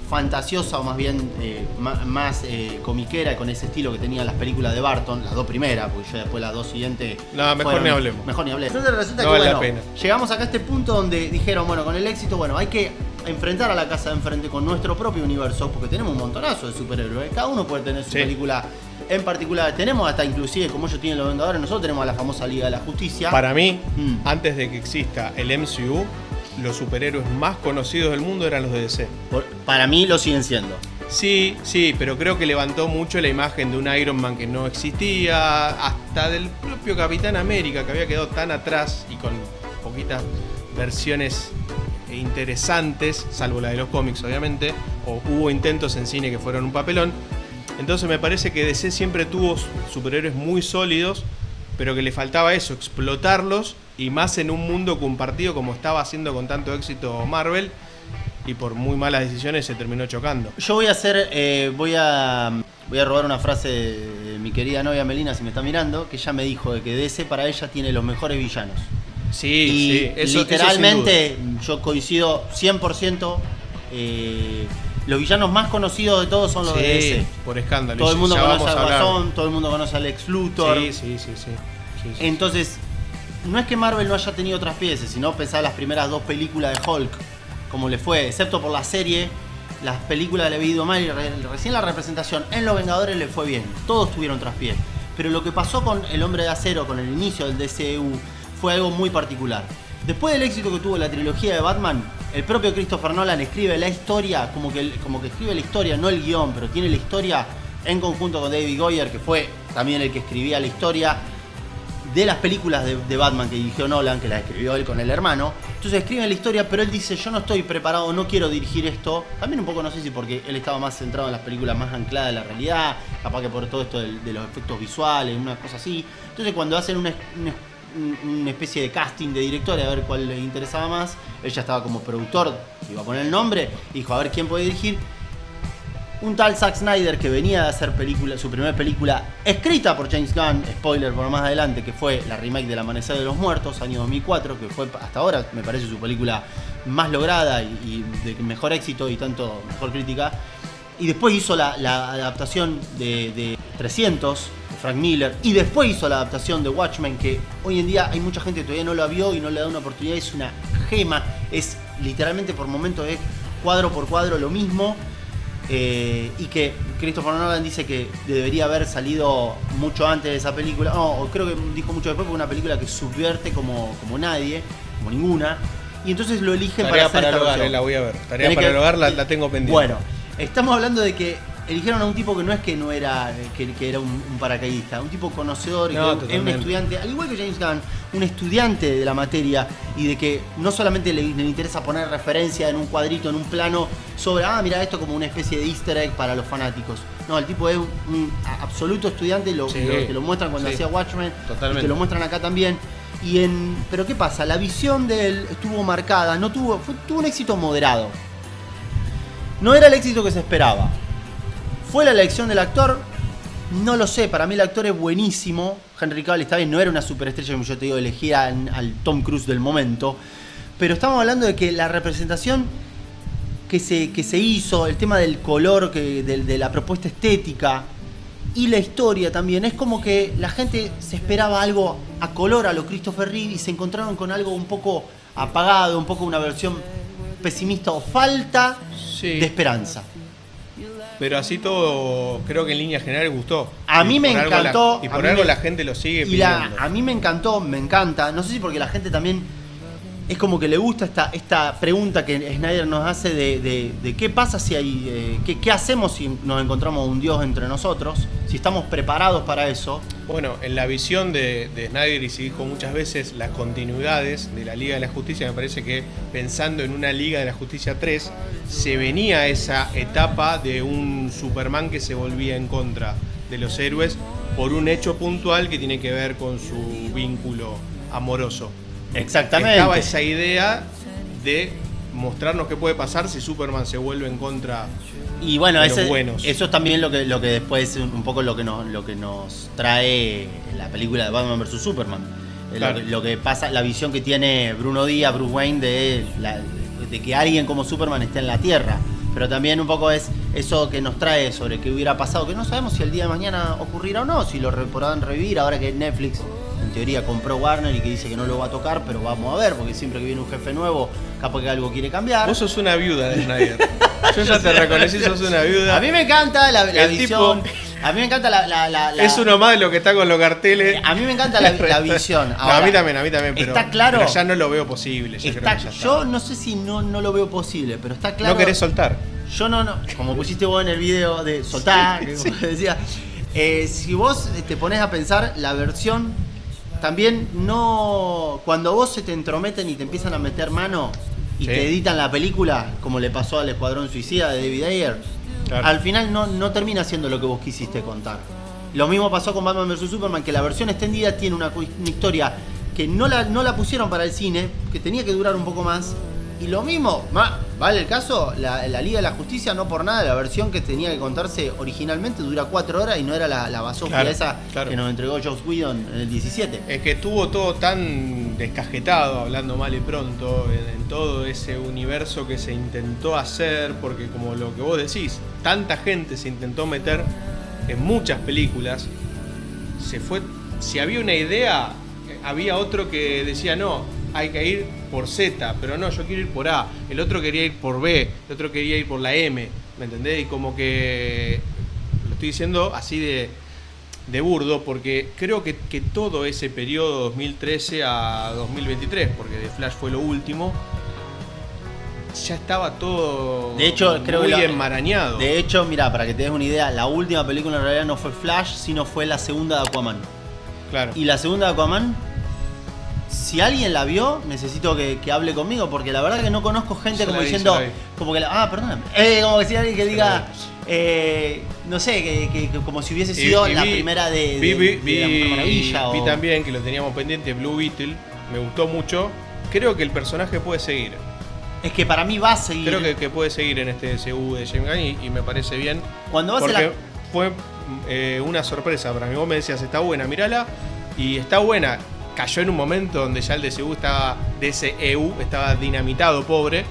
S1: fantasiosa, o más bien más comiquera, con ese estilo que tenían las películas de Burton, las dos primeras, porque ya después las dos siguientes...
S2: No, mejor ni hablemos.
S1: Entonces resulta
S2: no
S1: que,
S2: vale
S1: bueno,
S2: la pena.
S1: Llegamos acá a este punto donde dijeron, bueno, con el éxito, bueno, hay que enfrentar a la casa de enfrente con nuestro propio universo, porque tenemos un montonazo de superhéroes, cada uno puede tener su película en particular. Tenemos hasta, inclusive, como ellos tienen los Vengadores, nosotros tenemos a la famosa Liga de la Justicia.
S2: Para mí, antes de que exista el MCU, los superhéroes más conocidos del mundo eran los de DC.
S1: Para mí lo siguen siendo.
S2: Sí, pero creo que levantó mucho la imagen de un Iron Man que no existía, hasta del propio Capitán América, que había quedado tan atrás y con poquitas versiones interesantes, salvo la de los cómics, obviamente, o hubo intentos en cine que fueron un papelón. Entonces me parece que DC siempre tuvo superhéroes muy sólidos, pero que le faltaba eso, explotarlos, y más en un mundo compartido como estaba haciendo con tanto éxito Marvel, y por muy malas decisiones se terminó chocando.
S1: Yo voy a robar una frase de mi querida novia Melina, si me está mirando, que ella me dijo de que DC para ella tiene los mejores villanos.
S2: Sí,
S1: eso literalmente yo coincido 100%. Los villanos más conocidos de todos son los de DC.
S2: Por escándalo.
S1: Todo el mundo conoce al Guasón, todo el mundo conoce al Lex Luthor.
S2: Sí.
S1: Entonces, no es que Marvel no haya tenido otras piezas, sino pensar las primeras dos películas de Hulk, como le fue, excepto por la serie, las películas le había ido mal, y recién la representación en Los Vengadores le fue bien. Todos tuvieron traspié. Pero lo que pasó con El Hombre de Acero, con el inicio del DCU, fue algo muy particular. Después del éxito que tuvo la trilogía de Batman, el propio Christopher Nolan escribe la historia, como que escribe la historia, no el guión, pero tiene la historia en conjunto con David Goyer, que fue también el que escribía la historia de las películas de Batman que dirigió Nolan, que las escribió él con el hermano. Entonces escriben la historia, pero él dice, yo no estoy preparado, no quiero dirigir esto. También un poco, no sé si porque él estaba más centrado en las películas más ancladas de la realidad, capaz que por todo esto de los efectos visuales, una cosa así. Entonces cuando hacen una especie de casting de directores a ver cuál les interesaba más, él ya estaba como productor, iba a poner el nombre, y dijo, a ver quién puede dirigir. Un tal Zack Snyder, que venía de hacer su primera película escrita por James Gunn, spoiler por más adelante, que fue la remake del Amanecer de los Muertos, año 2004, que fue hasta ahora, me parece, su película más lograda y de mejor éxito y tanto mejor crítica. Y después hizo la adaptación de 300, de Frank Miller, y después hizo la adaptación de Watchmen, que hoy en día hay mucha gente que todavía no la vio y no le da una oportunidad. Es una gema, es literalmente por momentos es cuadro por cuadro lo mismo. Y que Christopher Nolan dice que debería haber salido mucho antes de esa película. No, creo que dijo mucho después, porque es una película que subvierte como nadie, como ninguna. Y entonces lo eligen para hacer esta versión.
S2: La voy a ver. Tarea para el hogar la tengo pendiente.
S1: Bueno, estamos hablando de que eligieron a un tipo que no era que era un paracaidista, un tipo conocedor, que es un estudiante, al igual que James Gunn, un estudiante de la materia y de que no solamente le interesa poner referencia en un cuadrito, en un plano sobre, mira esto como una especie de easter egg para los fanáticos. No, el tipo es un absoluto estudiante, te lo muestran cuando hacía Watchmen, y te lo muestran acá también. Pero ¿qué pasa? La visión de él estuvo marcada, tuvo un éxito moderado. No era el éxito que se esperaba. ¿Fue la elección del actor? No lo sé, para mí el actor es buenísimo. Henry Cavill está bien, no era una superestrella como yo te digo, elegía al Tom Cruise del momento. Pero estamos hablando de que la representación que se hizo, el tema del color, de la propuesta estética y la historia también, es como que la gente se esperaba algo a color a lo Christopher Reeve y se encontraron con algo un poco apagado, un poco una versión pesimista o falta de esperanza.
S2: Pero así todo, creo que en líneas generales gustó.
S1: A mí me encantó.
S2: Y por algo la gente lo sigue pidiendo.
S1: A mí me encantó, me encanta. No sé si porque la gente también es como que le gusta esta pregunta que Snyder nos hace de qué pasa si hay. Qué hacemos si nos encontramos un Dios entre nosotros. Si estamos preparados para eso.
S2: Bueno, en la visión de Snyder, y se dijo muchas veces, las continuidades de la Liga de la Justicia, me parece que pensando en una Liga de la Justicia 3, se venía esa etapa de un Superman que se volvía en contra de los héroes por un hecho puntual que tiene que ver con su vínculo amoroso.
S1: Exactamente.
S2: Estaba esa idea de mostrarnos qué puede pasar si Superman se vuelve en contra.
S1: Y bueno,
S2: de los buenos.
S1: Eso es también lo que después un poco lo que nos trae la película de Batman vs Superman. Claro. Lo que pasa, la visión que tiene Bruno Díaz, Bruce Wayne, de que alguien como Superman esté en la Tierra. Pero también un poco es eso que nos trae sobre qué hubiera pasado, que no sabemos si el día de mañana ocurrirá o no, si lo podrán revivir ahora que Netflix en teoría compró Warner y que dice que no lo va a tocar, pero vamos a ver, porque siempre que viene un jefe nuevo, capaz que algo quiere cambiar.
S2: Vos sos una viuda de Snyder. Yo ya te reconocí, sos una viuda.
S1: A mí me encanta la visión. A mí me encanta la...
S2: Es uno más de lo que está con los carteles.
S1: A mí me encanta la visión. Ahora,
S2: no, a mí también, pero,
S1: está claro,
S2: pero ya no lo veo posible.
S1: Yo no sé si no lo veo posible, pero está claro.
S2: No querés soltar.
S1: Yo no, como pusiste vos en el video de soltar,
S2: sí.
S1: Como decía, si vos te pones a pensar, la versión también no... Cuando vos se te entrometen y te empiezan a meter mano y te editan la película, como le pasó al Escuadrón Suicida de David Ayer, claro, al final no termina siendo lo que vos quisiste contar. Lo mismo pasó con Batman vs Superman, que la versión extendida tiene una historia que no la pusieron para el cine, que tenía que durar un poco más. Y lo mismo, vale el caso, la Liga de la Justicia no por nada, la versión que tenía que contarse originalmente dura 4 horas y no era la basofia que nos entregó Joss Whedon en el 17.
S2: Es que estuvo todo tan descajetado, hablando mal y pronto, en todo ese universo que se intentó hacer, porque como lo que vos decís, tanta gente se intentó meter en muchas películas, si había una idea, había otro que decía no, hay que ir por Z, pero no, yo quiero ir por A, el otro quería ir por B, el otro quería ir por la M, ¿me entendés? Y como que lo estoy diciendo así de burdo, porque creo que todo ese periodo 2013 a 2023, porque The Flash fue lo último, ya estaba todo
S1: de hecho, creo
S2: muy enmarañado.
S1: De hecho, mira, para que te des una idea, la última película en realidad no fue Flash, sino fue la segunda de Aquaman.
S2: Claro.
S1: Y la segunda de Aquaman, si alguien la vio, necesito que hable conmigo, porque la verdad que no conozco gente como diciendo, como que perdóname, como que si alguien que diga, no sé, que como si hubiese sido la primera de la Mujer Maravilla.
S2: Vi también, que lo teníamos pendiente, Blue Beetle, me gustó mucho, creo que el personaje puede seguir.
S1: Es que para mí va a seguir.
S2: Creo que puede seguir en este DCU de James Gunn y me parece bien.
S1: Cuando va
S2: porque fue una sorpresa para mí. Vos me decías, está buena, mírala, y está buena. Cayó en un momento donde ya el DCU estaba dinamitado, pobre.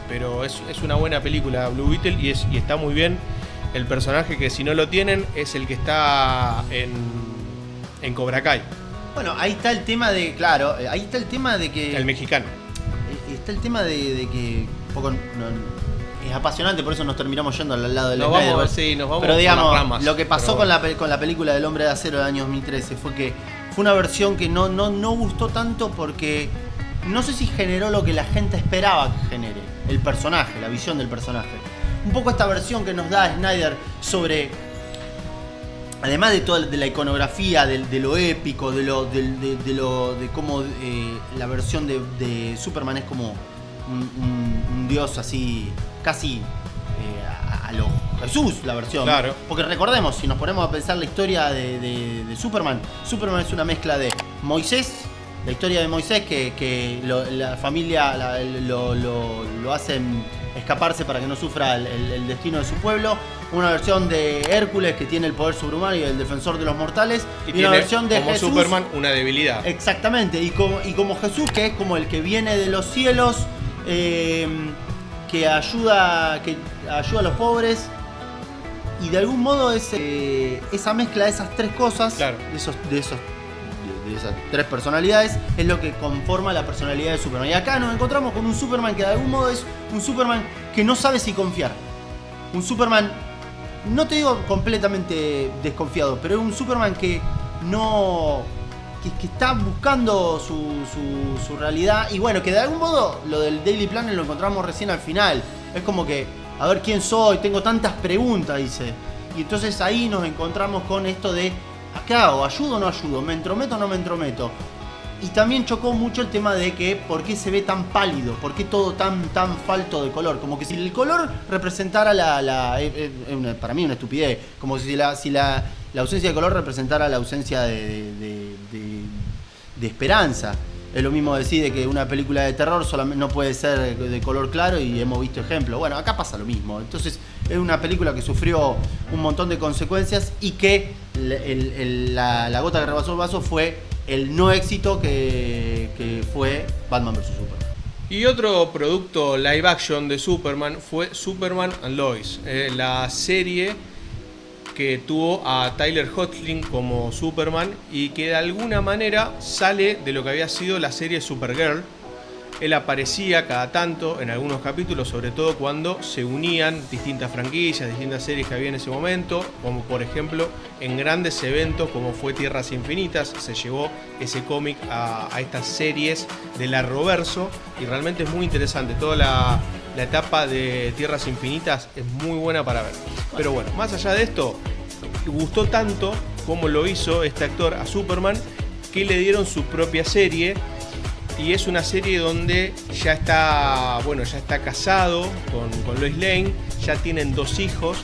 S2: Pero es una buena película, Blue Beetle, y está muy bien. El personaje que si no lo tienen es el que está en Cobra Kai.
S1: Bueno, ahí está el tema de, claro, ahí está el tema de que...
S2: El mexicano.
S1: Está el tema de que un poco es apasionante, por eso nos terminamos yendo al lado del
S2: nos vamos
S1: pero digamos,
S2: por las ramas,
S1: lo que pasó con la película del Hombre de Acero del año 2013 fue que fue una versión que no gustó tanto porque no sé si generó lo que la gente esperaba que genere, el personaje, la visión del personaje. un poco esta versión que nos da Snyder sobre, además de toda de la iconografía, de lo épico, de cómo la versión de Superman es como un dios así, casi a lo Jesús, la versión.
S2: Claro.
S1: Porque recordemos, si nos ponemos a pensar la historia de Superman, Superman es una mezcla de Moisés, la historia de Moisés que la familia lo hacen escaparse para que no sufra el destino de su pueblo, una versión de Hércules que tiene el poder sobrehumano y el defensor de los mortales, y una versión de
S2: como
S1: Jesús,
S2: Superman, una debilidad.
S1: exactamente, y como Jesús, que es como el que viene de los cielos, que ayuda a los pobres, y de algún modo esa mezcla de esas tres cosas,
S2: claro,
S1: de esas tres personalidades, es lo que conforma la personalidad de Superman. Y acá nos encontramos con un Superman que de algún modo es un Superman que no sabe si confiar. Un Superman, no te digo completamente desconfiado, pero es un Superman que no... que está buscando su realidad. Y bueno, que de algún modo lo del Daily Planet lo encontramos recién al final. Es como que, a ver quién soy, tengo tantas preguntas, dice. Y entonces ahí nos encontramos con esto de, ¿qué hago? ¿Ayudo o no ayudo? ¿Me entrometo o no me entrometo? Y también chocó mucho el tema de que por qué se ve tan pálido, por qué todo tan falto de color. Como que si el color representara para mí una estupidez. Como si la ausencia de color representara la ausencia de esperanza. Es lo mismo decir de que una película de terror solamente no puede ser de color claro, y hemos visto ejemplos. Bueno, acá pasa lo mismo. Entonces es una película que sufrió un montón de consecuencias y que la gota que rebasó el vaso fue el no éxito que fue Batman vs Superman.
S2: Y otro producto live action de Superman fue Superman and Lois, la serie que tuvo a Tyler Hoechlin como Superman y que de alguna manera sale de lo que había sido la serie Supergirl. Él aparecía cada tanto en algunos capítulos, sobre todo cuando se unían distintas franquicias, distintas series que había en ese momento, como por ejemplo en grandes eventos como fue Tierras Infinitas. Se llevó ese cómic a estas series del Arrowverso y realmente es muy interesante. Toda la etapa de Tierras Infinitas es muy buena para ver. Pero bueno, más allá de esto, gustó tanto como lo hizo este actor a Superman que le dieron su propia serie. Y es una serie donde ya está casado con Lois Lane, ya tienen 2 hijos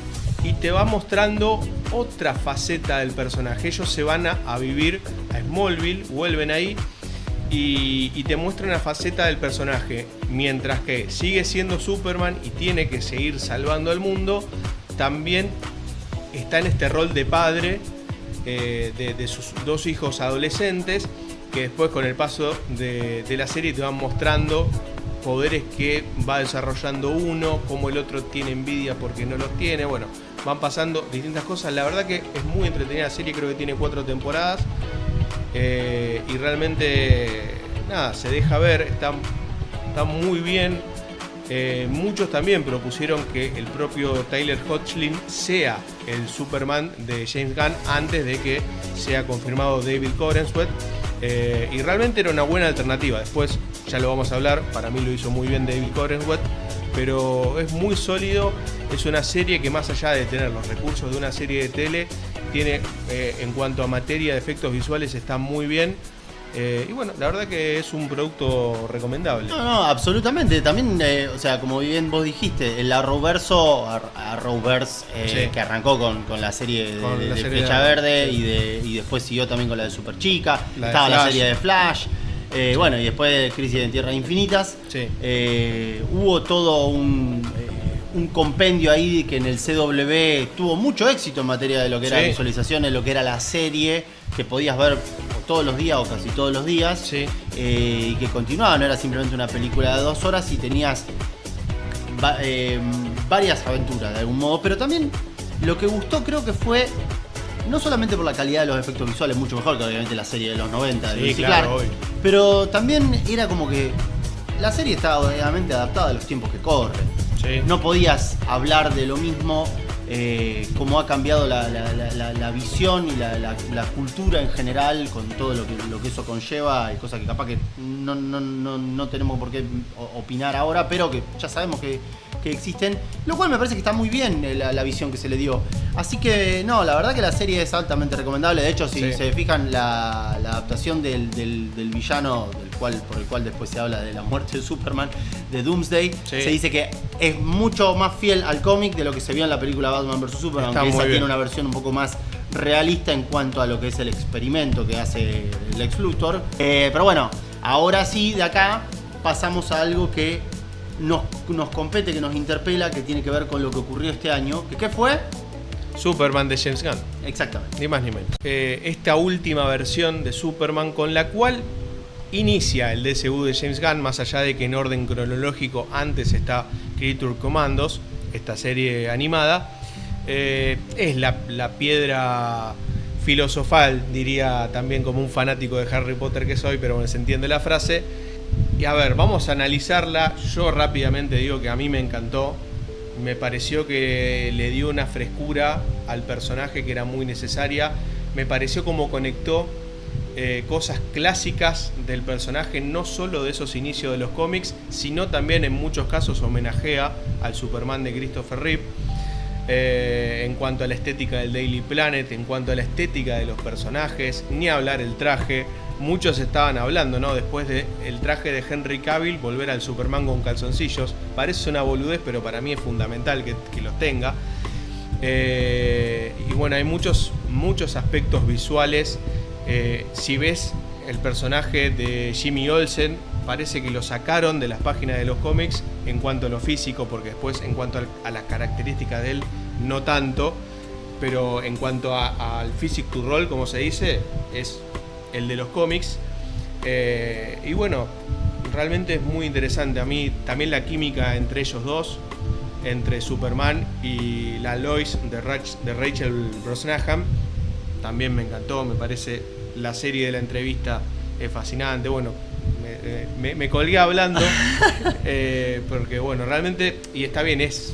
S2: y te va mostrando otra faceta del personaje. Ellos se van a vivir a Smallville, vuelven ahí y te muestran una faceta del personaje. Mientras que sigue siendo Superman y tiene que seguir salvando al mundo, también está en este rol de padre de sus 2 hijos adolescentes, que después con el paso de la serie te van mostrando poderes que va desarrollando uno, como el otro tiene envidia porque no los tiene. Bueno, van pasando distintas cosas. La verdad que es muy entretenida la serie, creo que tiene 4 temporadas y realmente nada, se deja ver, está muy bien. Muchos también propusieron que el propio Tyler Hoechlin sea el Superman de James Gunn antes de que sea confirmado David Corenswet. Y realmente era una buena alternativa. Después ya lo vamos a hablar. Para mí lo hizo muy bien David Corenswet, pero es muy sólido. Es una serie que, más allá de tener los recursos de una serie de tele, tiene en cuanto a materia de efectos visuales, está muy bien. Y bueno, la verdad que es un producto recomendable.
S1: No, absolutamente. También, o sea, como bien vos dijiste, el Arrowverse, sí, que arrancó con la serie de Flecha Verde, sí, y después siguió también con la de Super Chica. Estaba la serie de Flash. Bueno, y después Crisis en Tierras Infinitas. Sí. Hubo todo un compendio ahí que en el CW tuvo mucho éxito en materia de lo que era visualizaciones, lo que era la serie, que podías ver todos los días o casi todos los días, sí, y que continuaba, no era simplemente una película de 2 horas y tenías varias aventuras de algún modo. Pero también lo que gustó, creo que fue, no solamente por la calidad de los efectos visuales, mucho mejor que obviamente la serie de los 90 de Luis Clark, pero también era como que la serie estaba obviamente adaptada a los tiempos que corren. Sí. No podías hablar de lo mismo, como ha cambiado la visión y la cultura en general, con todo lo que eso conlleva, y cosas que capaz que no tenemos por qué opinar ahora, pero que ya sabemos que que existen, lo cual me parece que está muy bien la visión que se le dio. Así que no, la verdad que la serie es altamente recomendable. De hecho, si se fijan, la adaptación del villano por el cual después se habla de la muerte de Superman, de Doomsday, se dice que es mucho más fiel al cómic de lo que se vio en la película Batman vs Superman, aunque esa tiene una versión un poco más realista en cuanto a lo que es el experimento que hace Lex Luthor. Pero bueno, ahora sí, de acá pasamos a algo que nos compete, que nos interpela, que tiene que ver con lo que ocurrió este año. ¿Qué fue?
S2: Superman de James Gunn.
S1: Exactamente.
S2: Ni más ni menos. Esta última versión de Superman con la cual inicia el DCU de James Gunn, más allá de que en orden cronológico antes está Creature Commandos, esta serie animada, es la piedra filosofal, diría también como un fanático de Harry Potter que soy, pero bueno, se entiende la frase. Y a ver, vamos a analizarla. Yo rápidamente digo que a mí me encantó. Me pareció que le dio una frescura al personaje que era muy necesaria. Me pareció como conectó cosas clásicas del personaje, no solo de esos inicios de los cómics, sino también en muchos casos homenajea al Superman de Christopher Reeve. En cuanto a la estética del Daily Planet, en cuanto a la estética de los personajes, ni hablar el traje. Muchos estaban hablando, ¿no? Después del traje de Henry Cavill, volver al Superman con calzoncillos. Parece una boludez, pero para mí es fundamental que los tenga. Y bueno, hay muchos aspectos visuales. Si ves el personaje de Jimmy Olsen, parece que lo sacaron de las páginas de los cómics en cuanto a lo físico, porque después en cuanto a las características de él, no tanto. Pero en cuanto al physique to roll, como se dice, es el de los cómics. Y bueno, realmente es muy interesante. A mí también la química entre ellos dos, entre Superman y la Lois de Rachel Brosnahan, también me encantó. Me parece la serie de la entrevista es fascinante. Bueno, me colgué hablando porque bueno, realmente, y está bien, es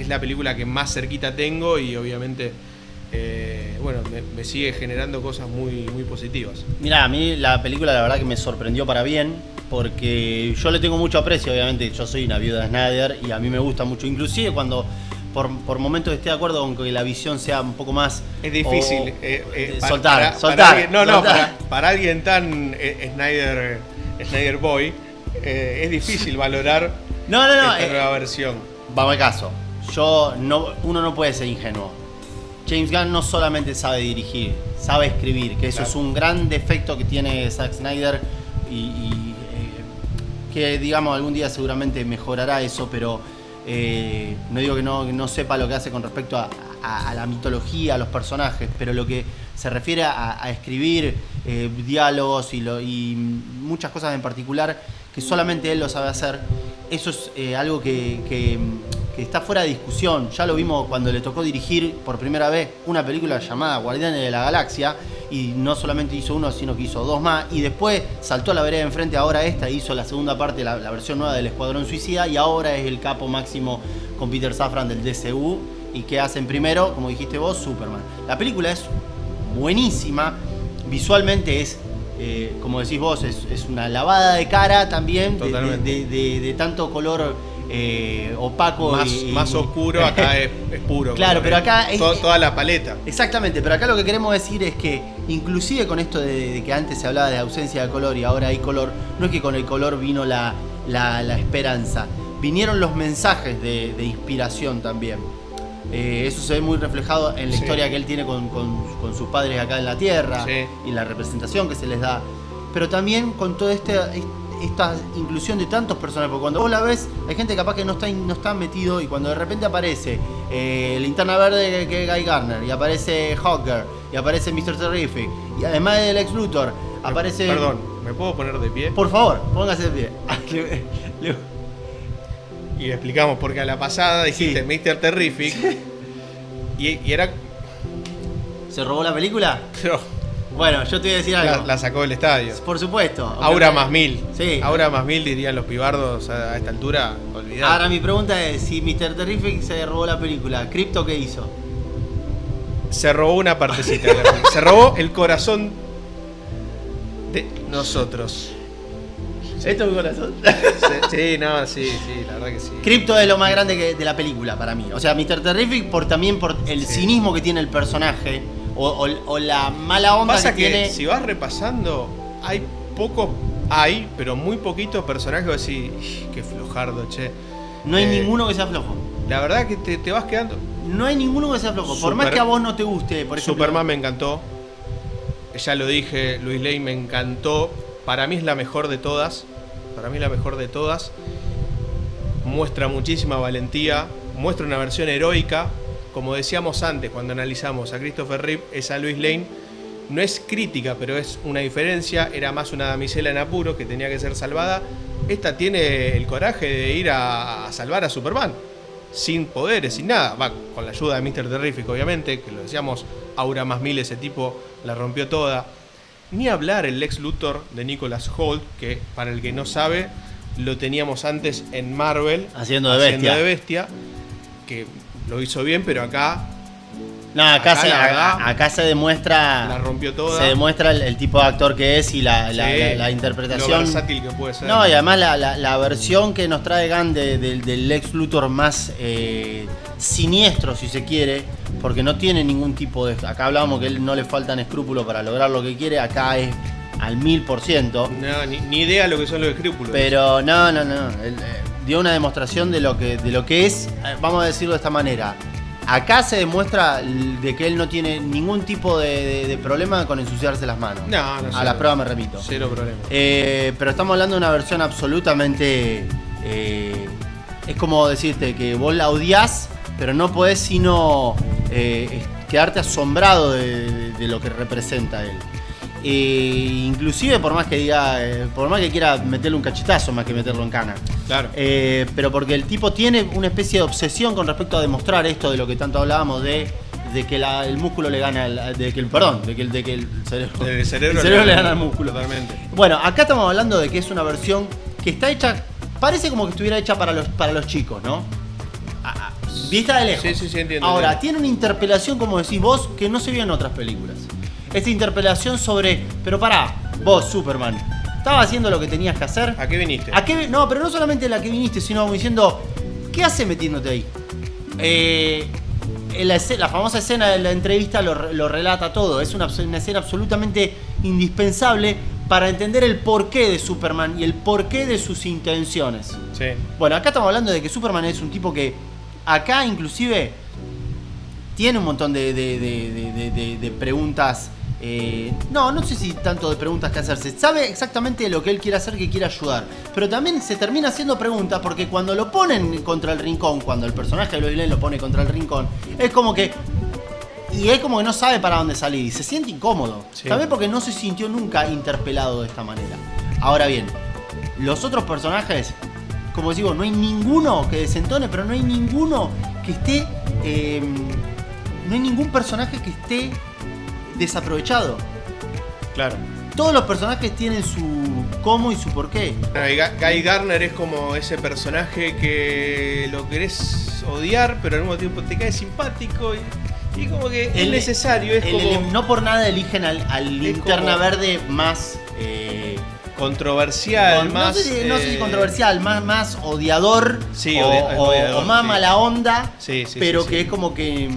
S2: la película que más cerquita tengo y obviamente bueno, me sigue generando cosas muy, muy positivas.
S1: Mirá, a mí la película la verdad que me sorprendió para bien, porque yo le tengo mucho aprecio, obviamente. Yo soy una viuda de Snyder y a mí me gusta mucho, inclusive cuando por momentos esté de acuerdo con que la visión sea un poco más...
S2: Es difícil
S1: soltar.
S2: Para alguien tan Snyder Boy, es difícil valorar esta nueva versión.
S1: Vamos al caso. Uno no puede ser ingenuo. James Gunn no solamente sabe dirigir, sabe escribir, que eso es un gran defecto que tiene Zack Snyder y que digamos algún día seguramente mejorará eso, pero no digo que no sepa lo que hace con respecto a la mitología, a los personajes, pero lo que se refiere a escribir diálogos y muchas cosas en particular que solamente él lo sabe hacer, eso es algo que está fuera de discusión. Ya lo vimos cuando le tocó dirigir por primera vez una película llamada Guardianes de la Galaxia, y no solamente hizo uno, sino que hizo dos más, y después saltó a la vereda de enfrente. Ahora hizo la segunda parte, la versión nueva del Escuadrón Suicida, y ahora es el capo máximo con Peter Safran del DCU. ¿Y qué hacen primero? Como dijiste vos, Superman. La película es buenísima, visualmente es, como decís vos, es una lavada de cara también, de tanto color opaco,
S2: más oscuro. Acá es puro.
S1: Claro, pero acá es
S2: toda la paleta.
S1: Exactamente, pero acá lo que queremos decir es que inclusive con esto de que antes se hablaba de ausencia de color y ahora hay color, no es que con el color vino la esperanza, vinieron los mensajes de inspiración también. Eso se ve muy reflejado en la historia que él tiene con sus padres acá en la Tierra, y la representación que se les da, pero también con toda esta inclusión de tantos personajes, porque cuando vos la ves hay gente capaz que no está metido, y cuando de repente aparece Linterna Verde, que es Guy Gardner, y aparece Hawker, y aparece Mr. Terrific, y además del Lex Luthor aparece...
S2: Perdón, ¿me puedo poner de pie?
S1: Por favor, póngase de pie.
S2: Y le explicamos, porque a la pasada dijiste Mr. Terrific y era...
S1: ¿Se robó la película?
S2: No.
S1: Bueno, yo te voy a decir algo.
S2: La sacó del estadio.
S1: Por supuesto.
S2: Aura más 1000.
S1: Sí.
S2: Aura más 1000 dirían los pibardos a esta altura. Olvidar.
S1: Ahora mi pregunta es, si Mr. Terrific se robó la película, ¿Crypto qué hizo?
S2: Se robó una partecita de la película. Se robó el corazón de nosotros. Sí.
S1: ¿Esto es mi corazón?
S2: Sí, no, sí, la verdad que sí.
S1: Crypto es lo más grande de la película para mí. O sea, Mr. Terrific también por el cinismo que tiene el personaje o la mala onda
S2: Pasa
S1: que tiene.
S2: Si vas repasando, hay pero muy poquitos personajes que decís, qué flojardo, che.
S1: No hay ninguno que sea flojo.
S2: La verdad que te vas quedando.
S1: No hay ninguno que sea flojo. Por más que a vos no te guste, por ejemplo.
S2: Superman me encantó. Ya lo dije, Lois Lane me encantó. Para mí es la mejor de todas. Muestra muchísima valentía. Muestra una versión heroica. Como decíamos antes, cuando analizamos a Christopher Reeve, esa Lois Lane no es crítica, pero es una diferencia. Era más una damisela en apuro que tenía que ser salvada. Esta tiene el coraje de ir a salvar a Superman. Sin poderes, sin nada. Va con la ayuda de Mr. Terrific, obviamente, que lo decíamos, aura más 1000, ese tipo la rompió toda. Ni hablar el Lex Luthor de Nicholas Hoult, que para el que no sabe, lo teníamos antes en Marvel.
S1: Haciendo de
S2: bestia. Que lo hizo bien, pero acá...
S1: No, acá se demuestra.
S2: La rompió toda.
S1: Se demuestra el tipo de actor que es y la interpretación.
S2: Lo versátil que puede ser.
S1: No, y además la versión que nos trae Gunn del Lex Luthor más siniestro, si se quiere, porque no tiene ningún tipo de. Acá hablábamos que él no le faltan escrúpulos para lograr lo que quiere, acá es al 1000%.
S2: No, ni idea lo que son los escrúpulos.
S1: Pero no. Él, dio una demostración de lo que es, vamos a decirlo de esta manera. Acá se demuestra de que él no tiene ningún tipo de problema con ensuciarse las manos.
S2: No,
S1: a la prueba me remito.
S2: Cero problema.
S1: Pero estamos hablando de una versión absolutamente... es como decirte que vos la odiás, pero no podés sino quedarte asombrado de lo que representa él. Inclusive por más que diga, por más que quiera meterle un cachetazo más que meterlo en cana.
S2: Claro.
S1: Pero porque el tipo tiene una especie de obsesión con respecto a demostrar esto de lo que tanto hablábamos de que el músculo le gana de que el cerebro le gana al músculo.
S2: Totalmente.
S1: Bueno, acá estamos hablando de que es una versión que está hecha, parece como que estuviera hecha para los chicos, ¿no? Vista de lejos.
S2: Sí, entiendo.
S1: Ahora, tiene una interpelación, como decís vos, que no se vio en otras películas. Esta interpelación sobre, pero pará, vos, Superman, ¿estabas haciendo lo que tenías que hacer?
S2: ¿A qué viniste?
S1: No, pero no solamente la que viniste, sino como diciendo, ¿qué haces metiéndote ahí? La famosa escena de la entrevista lo relata todo. Es una escena absolutamente indispensable para entender el porqué de Superman y el porqué de sus intenciones.
S2: Sí.
S1: Bueno, acá estamos hablando de que Superman es un tipo que acá inclusive tiene un montón de preguntas. No sé si tanto de preguntas que hacerse. Sabe exactamente lo que él quiere hacer, que quiere ayudar. Pero también se termina haciendo preguntas porque cuando lo ponen contra el rincón, cuando el personaje de Lois Lane lo pone contra el rincón, es como que no sabe para dónde salir y se siente incómodo.
S2: Sí.
S1: También porque no se sintió nunca interpelado de esta manera. Ahora bien, los otros personajes, como digo, no hay ninguno que desentone, pero no hay ninguno que esté... no hay ningún personaje que esté desaprovechado.
S2: Claro.
S1: Todos los personajes tienen su cómo y su porqué.
S2: Guy Gardner es como ese personaje que lo querés odiar, pero al mismo tiempo te cae simpático y como que es necesario.
S1: No por nada eligen al Linterna Verde más
S2: controversial,
S1: no sé si controversial, más odiador,
S2: sí,
S1: o más
S2: sí.
S1: mala onda,
S2: sí,
S1: pero
S2: sí,
S1: que
S2: sí.
S1: es como que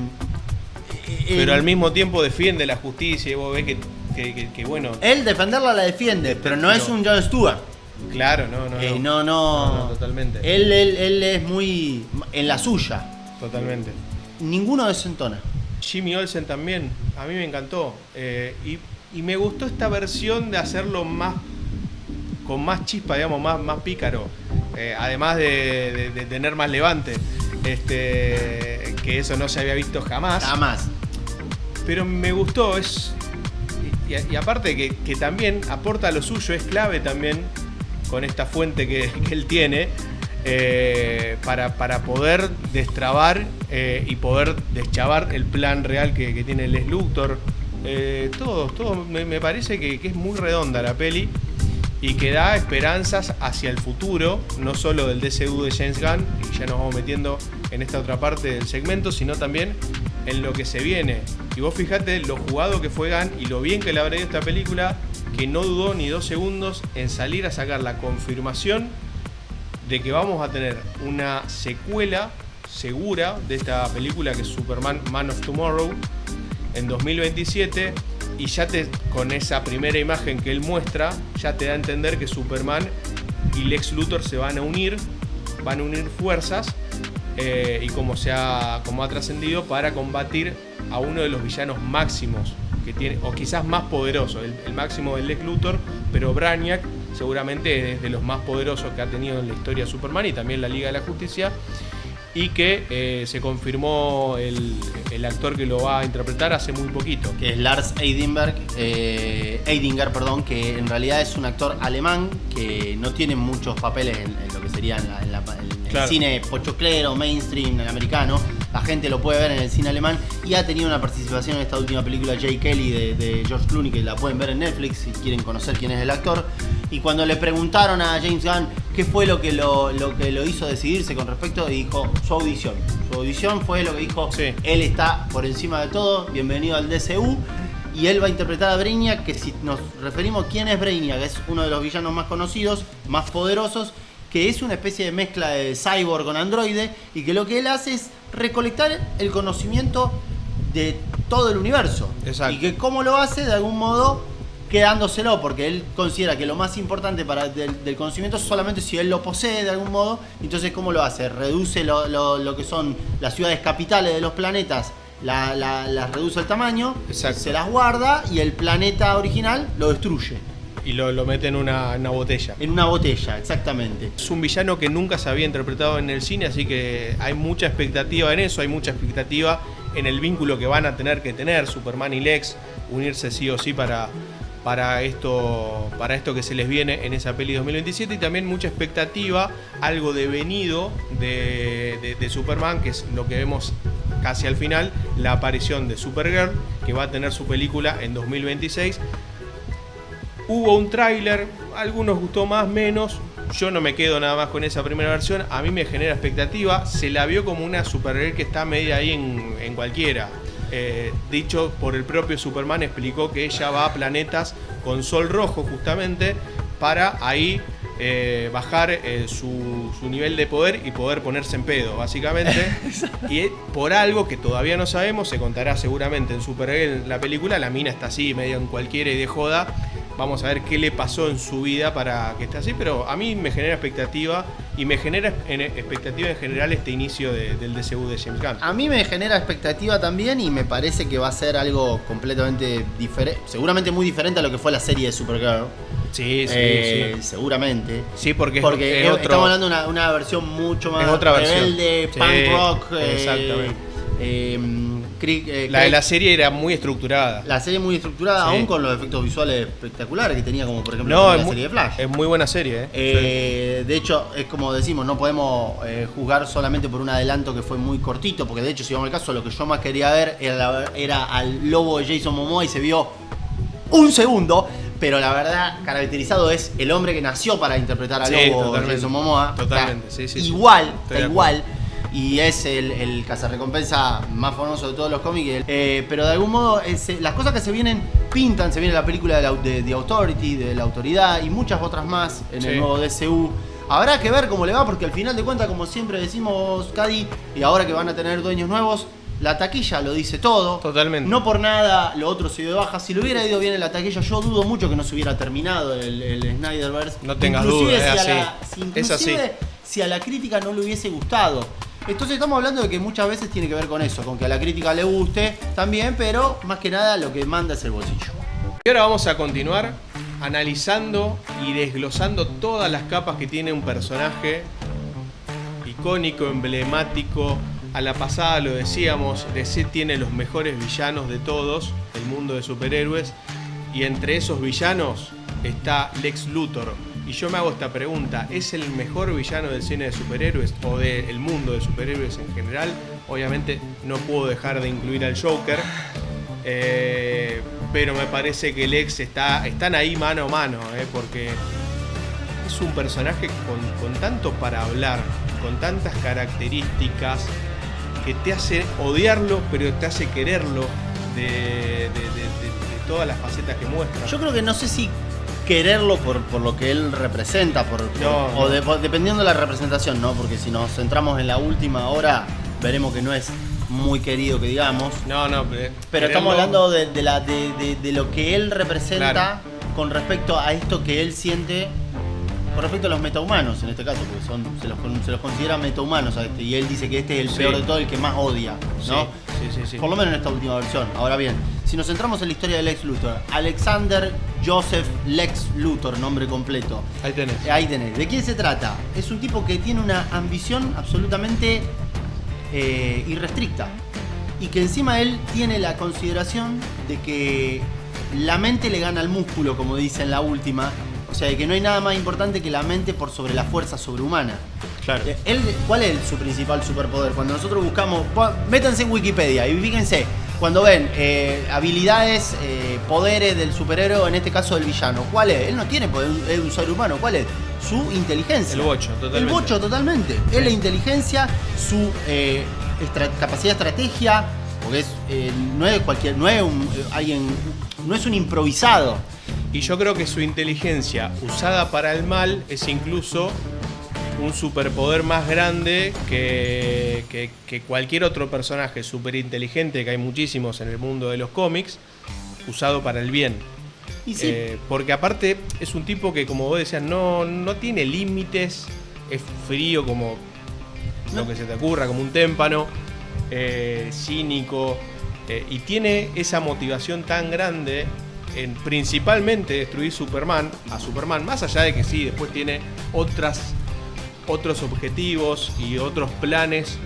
S2: pero al mismo tiempo defiende la justicia y vos ves que bueno.
S1: Él defenderla la defiende, pero no es un Jon Stewart.
S2: Claro, no, totalmente.
S1: Él es muy en la suya.
S2: Totalmente.
S1: Ninguno desentona.
S2: Jimmy Olsen también, a mí me encantó. Y me gustó esta versión de hacerlo con más chispa, digamos, más pícaro. Además de tener más levante. Que eso no se había visto jamás.
S1: Jamás.
S2: Pero me gustó, y aparte que también aporta lo suyo, es clave también con esta fuente que él tiene para poder destrabar y poder deschavar el plan real que tiene Lex Luthor. Todo me parece que es muy redonda la peli y que da esperanzas hacia el futuro, no solo del DCU de James Gunn, y ya nos vamos metiendo en esta otra parte del segmento, sino también en lo que se viene. Y vos fijate lo jugado que fue Gunn y lo bien que le habrá ido esta película, que no dudó ni 2 segundos en salir a sacar la confirmación de que vamos a tener una secuela segura de esta película que es Superman Man of Tomorrow en 2027, y ya con esa primera imagen que él muestra ya te da a entender que Superman y Lex Luthor se van a unir fuerzas, y como ha trascendido, para combatir a uno de los villanos máximos que tiene, o quizás más poderoso, el máximo del Lex Luthor, pero Brainiac seguramente es de los más poderosos que ha tenido en la historia de Superman y también la Liga de la Justicia, y que se confirmó el actor que lo va a interpretar hace muy poquito.
S1: Que es Lars Eidinger, que en realidad es un actor alemán que no tiene muchos papeles en lo que sería en el cine pochoclero, mainstream, el americano. La gente lo puede ver en el cine alemán y ha tenido una participación en esta última película Jay Kelly de George Clooney, que la pueden ver en Netflix si quieren conocer quién es el actor. Y cuando le preguntaron a James Gunn qué fue lo que lo hizo decidirse con respecto, dijo su audición. Su audición fue lo que dijo, sí. Él está por encima de todo, bienvenido al DCU. Y él va a interpretar a Brainiac, que si nos referimos a quién es Brainiac, es uno de los villanos más conocidos, más poderosos, que es una especie de mezcla de cyborg con androide, y que lo que él hace es recolectar el conocimiento de todo el universo.
S2: Exacto.
S1: Y que cómo lo hace, de algún modo, quedándoselo, porque él considera que lo más importante del conocimiento es solamente si él lo posee de algún modo. Entonces, ¿cómo lo hace? Reduce lo que son las ciudades capitales de los planetas, las reduce el tamaño,
S2: exacto,
S1: se las guarda, y el planeta original lo destruye.
S2: Y lo mete en una botella.
S1: En una botella, exactamente.
S2: Es un villano que nunca se había interpretado en el cine, así que hay mucha expectativa en eso, hay mucha expectativa en el vínculo que van a tener que tener Superman y Lex, unirse sí o sí para esto que se les viene en esa peli 2027, y también mucha expectativa, algo devenido de Superman, que es lo que vemos casi al final, la aparición de Supergirl, que va a tener su película en 2026. Hubo un tráiler, a algunos gustó más, menos. Yo no me quedo nada más con esa primera versión. A mí me genera expectativa. Se la vio como una Supergirl que está media ahí en cualquiera. Dicho por el propio Superman, explicó que ella va a planetas con sol rojo justamente para ahí bajar su nivel de poder y poder ponerse en pedo, básicamente. Y por algo que todavía no sabemos, se contará seguramente en Supergirl, en la película, la mina está así, medio en cualquiera y de joda. Vamos a ver qué le pasó en su vida para que esté así, pero a mí me genera expectativa, y me genera expectativa en general este inicio del DCU de James Gunn.
S1: A mí me genera expectativa también, y me parece que va a ser algo completamente diferente, seguramente muy diferente a lo que fue la serie de Supergirl.
S2: Sí.
S1: Seguramente.
S2: Sí, porque
S1: estamos hablando de una versión mucho más rebelde, punk rock.
S2: Exactamente. La serie era muy estructurada.
S1: La serie muy estructurada, sí, aún con los efectos visuales espectaculares que tenía, como por ejemplo la serie de Flash.
S2: Es muy buena serie,
S1: De hecho, es como decimos, no podemos juzgar solamente por un adelanto que fue muy cortito, porque de hecho, si vamos al caso, lo que yo más quería ver era al lobo de Jason Momoa, y se vio un segundo. Pero la verdad, caracterizado, es el hombre que nació para interpretar al lobo de Jason Momoa.
S2: Totalmente,
S1: igual. Y es el cazarrecompensa más famoso de todos los cómics. Pero de algún modo, las cosas que se vienen pintan. Se viene la película de The Authority, de la autoridad, y muchas otras más en el nuevo DCU. Habrá que ver cómo le va, porque al final de cuentas, como siempre decimos, Cady, y ahora que van a tener dueños nuevos, la taquilla lo dice todo.
S2: Totalmente.
S1: No por nada lo otro se dio de baja. Si lo hubiera ido bien en la taquilla, yo dudo mucho que no se hubiera terminado el Snyderverse.
S2: No tengas dudas,
S1: es así. Si a la crítica no le hubiese gustado. Entonces estamos hablando de que muchas veces tiene que ver con eso, con que a la crítica le guste también, pero más que nada lo que manda es el bolsillo.
S2: Y ahora vamos a continuar analizando y desglosando todas las capas que tiene un personaje icónico, emblemático. A la pasada lo decíamos, DC tiene los mejores villanos de todos, el mundo de superhéroes, y entre esos villanos está Lex Luthor. Y yo me hago esta pregunta, ¿es el mejor villano del cine de superhéroes o del mundo de superhéroes en general? Obviamente no puedo dejar de incluir al Joker, pero me parece que Lex están ahí mano a mano, porque es un personaje con tanto para hablar, con tantas características, que te hace odiarlo, pero te hace quererlo de todas las facetas que muestra.
S1: Yo creo que no sé si quererlo por lo que él representa, dependiendo de la representación, ¿no? Porque si nos centramos en la última hora, veremos que no es muy querido, que digamos. Pero estamos hablando de lo que él representa, claro, con respecto a esto que él siente con respecto a los metahumanos, en este caso, porque se los considera metahumanos a este, y él dice que este es el peor de todo, el que más odia, ¿no? Sí. Por lo menos en esta última versión. Ahora bien, si nos centramos en la historia de Lex Luthor, Alexander Joseph Lex Luthor, nombre completo.
S2: Ahí tenés.
S1: ¿De quién se trata? Es un tipo que tiene una ambición absolutamente irrestricta, y que encima él tiene la consideración de que la mente le gana al músculo, como dice en la última. O sea, de que no hay nada más importante que la mente por sobre la fuerza sobrehumana.
S2: Claro.
S1: ¿Cuál es su principal superpoder? Cuando nosotros buscamos, métanse en Wikipedia y fíjense, cuando ven habilidades, poderes del superhéroe, en este caso del villano, ¿cuál es? Él no tiene poder, es un ser humano. ¿Cuál es? Su inteligencia.
S2: El bocho,
S1: totalmente. Sí. Es la inteligencia, su capacidad de estrategia, porque no es un improvisado.
S2: Y yo creo que su inteligencia usada para el mal es incluso un superpoder más grande que cualquier otro personaje súper inteligente, que hay muchísimos en el mundo de los cómics, usado para el bien.
S1: Y sí.
S2: Porque aparte es un tipo que, como vos decías, no tiene límites, es frío como lo que se te ocurra, como un témpano, cínico, y tiene esa motivación tan grande en principalmente destruir a Superman, más allá de que sí, después tiene otros objetivos y otros planes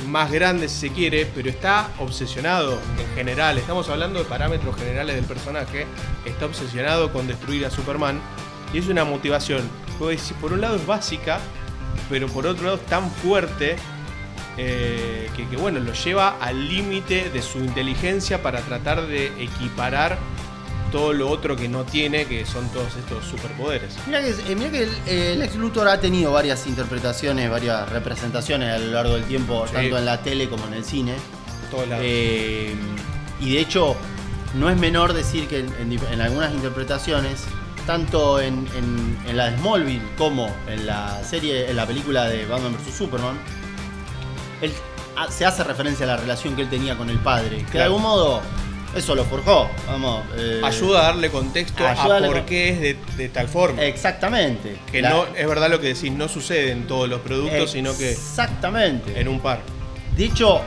S2: más grandes si se quiere, pero está obsesionado en general, estamos hablando de parámetros generales del personaje, está obsesionado con destruir a Superman, y es una motivación, por un lado es básica, pero por otro lado es tan fuerte que bueno, lo lleva al límite de su inteligencia para tratar de equiparar todo lo otro que no tiene, que son todos estos superpoderes.
S1: Mira que Lex Luthor ha tenido varias interpretaciones, varias representaciones a lo largo del tiempo, sí, tanto en la tele como en el cine.
S2: Todos lados.
S1: Y de hecho, no es menor decir que en algunas interpretaciones, tanto en la de Smallville como en la película de Batman vs Superman, se hace referencia a la relación que él tenía con el padre, que claro, de algún modo eso lo forjó,
S2: ayuda a darle contexto a por qué es de tal forma.
S1: Exactamente.
S2: Que no es verdad lo que decís, no sucede en todos los productos, sino que
S1: exactamente
S2: en un par.
S1: De hecho,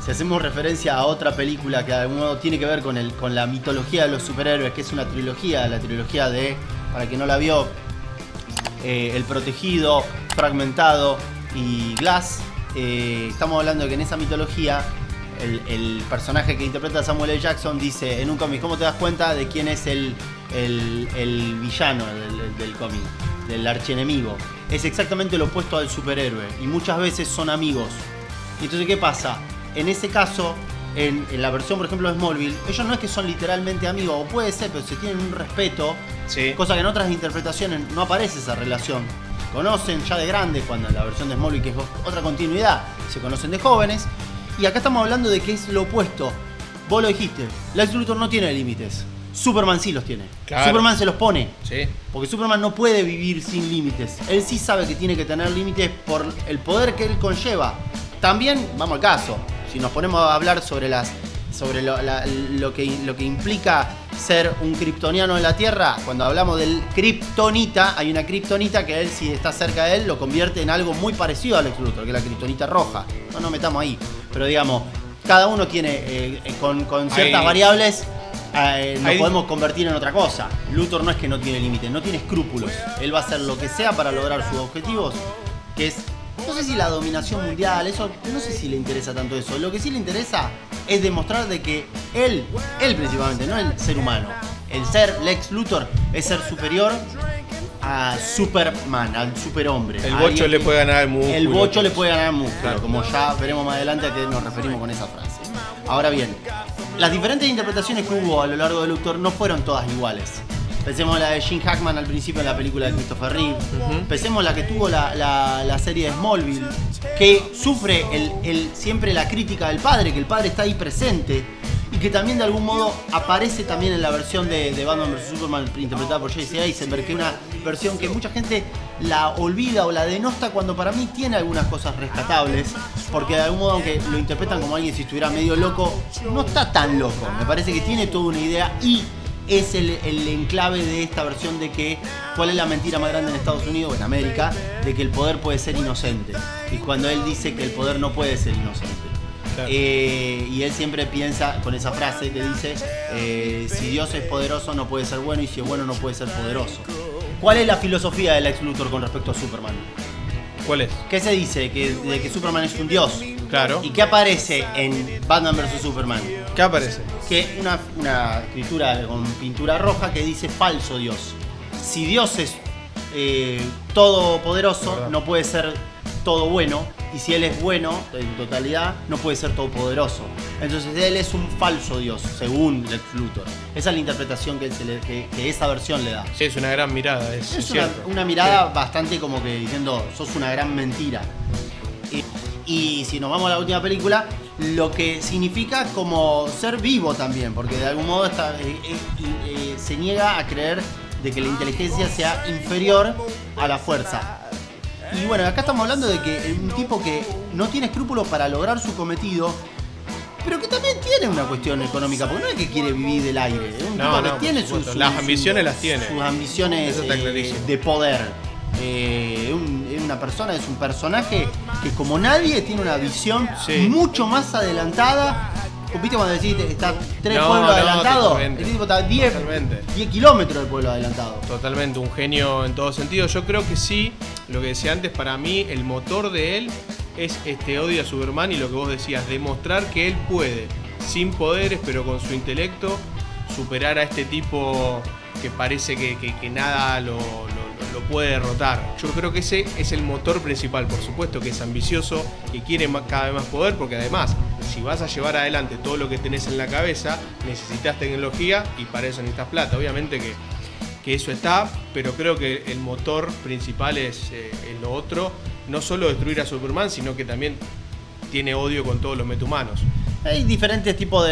S1: si hacemos referencia a otra película que de algún modo tiene que ver con la mitología de los superhéroes, que es una trilogía, la trilogía de, para quien no la vio, El Protegido, Fragmentado y Glass, estamos hablando de que en esa mitología el personaje que interpreta a Samuel L. Jackson dice en un cómic, ¿cómo te das cuenta de quién es el villano del cómic, del archienemigo? Es exactamente lo opuesto al superhéroe y muchas veces son amigos. Y entonces, ¿qué pasa? En ese caso, en la versión, por ejemplo, de Smallville, ellos no es que son literalmente amigos, o puede ser, pero se tienen un respeto, sí, cosa que en otras interpretaciones no aparece esa relación. Conocen ya de grandes, cuando en la versión de Smallville, que es otra continuidad, se conocen de jóvenes. Y acá estamos hablando de que es lo opuesto. Vos lo dijiste, Lex Luthor no tiene límites. Superman sí los tiene. Claro. Superman se los pone.
S2: Sí.
S1: Porque Superman no puede vivir sin límites. Él sí sabe que tiene que tener límites por el poder que él conlleva. También, vamos al caso, si nos ponemos a hablar sobre lo que implica ser un kryptoniano en la Tierra, cuando hablamos del kryptonita, hay una kryptonita que él, si está cerca de él, lo convierte en algo muy parecido a Lex Luthor, que es la kryptonita roja. No nos metamos ahí. Pero digamos, cada uno tiene, con ciertas variables, nos podemos convertir en otra cosa. Luthor no es que no tiene límites, no tiene escrúpulos. Él va a hacer lo que sea para lograr sus objetivos, que es, no sé si la dominación mundial, eso, no sé si le interesa tanto eso. Lo que sí le interesa es demostrar de que él principalmente, no el ser humano, el ser Lex Luthor es ser superior a Superman, al superhombre.
S2: El bocho le puede ganar al músculo.
S1: El bocho le puede ganar al músculo, claro, como ya veremos más adelante a qué nos referimos con esa frase. Ahora bien, las diferentes interpretaciones que hubo a lo largo de Luthor no fueron todas iguales. Pensemos en la de Gene Hackman al principio en la película de Christopher Reeve. Pensemos en la que tuvo la serie de Smallville, que sufre siempre la crítica del padre, que el padre está ahí presente. Y y que también de algún modo aparece también en la versión de Batman vs Superman interpretada por Jesse Eisenberg, que es una versión que mucha gente la olvida o la denosta cuando para mí tiene algunas cosas rescatables, porque de algún modo, aunque lo interpretan como alguien si estuviera medio loco, no está tan loco. Me parece que tiene toda una idea y es el enclave de esta versión de que cuál es la mentira más grande en Estados Unidos o en América, de que el poder puede ser inocente. Y cuando él dice que el poder no puede ser inocente. Claro. Y él siempre piensa con esa frase que dice, si Dios es poderoso no puede ser bueno y si es bueno no puede ser poderoso. ¿Cuál es la filosofía del Lex Luthor con respecto a Superman?
S2: ¿Cuál es?
S1: ¿Qué se dice? De que Superman es un dios.
S2: Claro.
S1: ¿Y qué aparece en Batman vs Superman?
S2: ¿Qué aparece?
S1: Que una escritura con pintura roja que dice falso Dios. Si Dios es todopoderoso, no puede ser todo bueno. Y si él es bueno en totalidad, no puede ser todopoderoso. Entonces él es un falso Dios, según Lex Luthor. Esa es la interpretación que esa versión le da.
S2: Sí, es una gran mirada. Es
S1: una mirada bastante como que diciendo, sos una gran mentira. Y si nos vamos a la última película, lo que significa como ser vivo también, porque de algún modo se niega a creer de que la inteligencia sea inferior a la fuerza. Y bueno, acá estamos hablando de que un tipo que no tiene escrúpulos para lograr su cometido, pero que también tiene una cuestión económica, porque no es que quiere vivir del aire, es un tipo que tiene
S2: las ambiciones las tiene.
S1: Sus ambiciones de poder. Es una persona, es un personaje que como nadie tiene una visión mucho más adelantada. ¿Viste cuando decís está 3 pueblos adelantados? El tipo está 10 kilómetros del pueblo adelantado.
S2: Totalmente, un genio en todo sentido. Yo creo que sí, lo que decía antes, para mí el motor de él es este odio a Superman y lo que vos decías, demostrar que él puede, sin poderes, pero con su intelecto, superar a este tipo que parece que nada lo puede derrotar. Yo creo que ese es el motor principal, por supuesto que es ambicioso, que quiere cada vez más poder, porque además, si vas a llevar adelante todo lo que tenés en la cabeza, necesitas tecnología y para eso necesitas plata. Obviamente que eso está, pero creo que el motor principal es lo otro, no solo destruir a Superman, sino que también tiene odio con todos los metahumanos.
S1: Hay diferentes tipos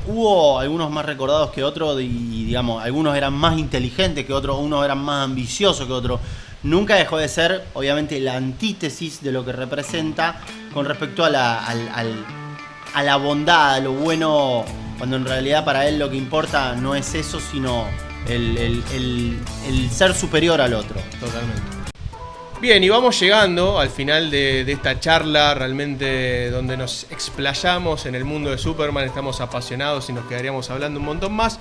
S1: hubo algunos más recordados que otros y digamos, algunos eran más inteligentes que otros, unos eran más ambiciosos que otros. Nunca dejó de ser, obviamente, la antítesis de lo que representa con respecto a la bondad, a lo bueno, cuando en realidad para él lo que importa no es eso, sino el ser superior al otro.
S2: Totalmente. Bien, y vamos llegando al final de esta charla realmente donde nos explayamos en el mundo de Superman, estamos apasionados y nos quedaríamos hablando un montón más,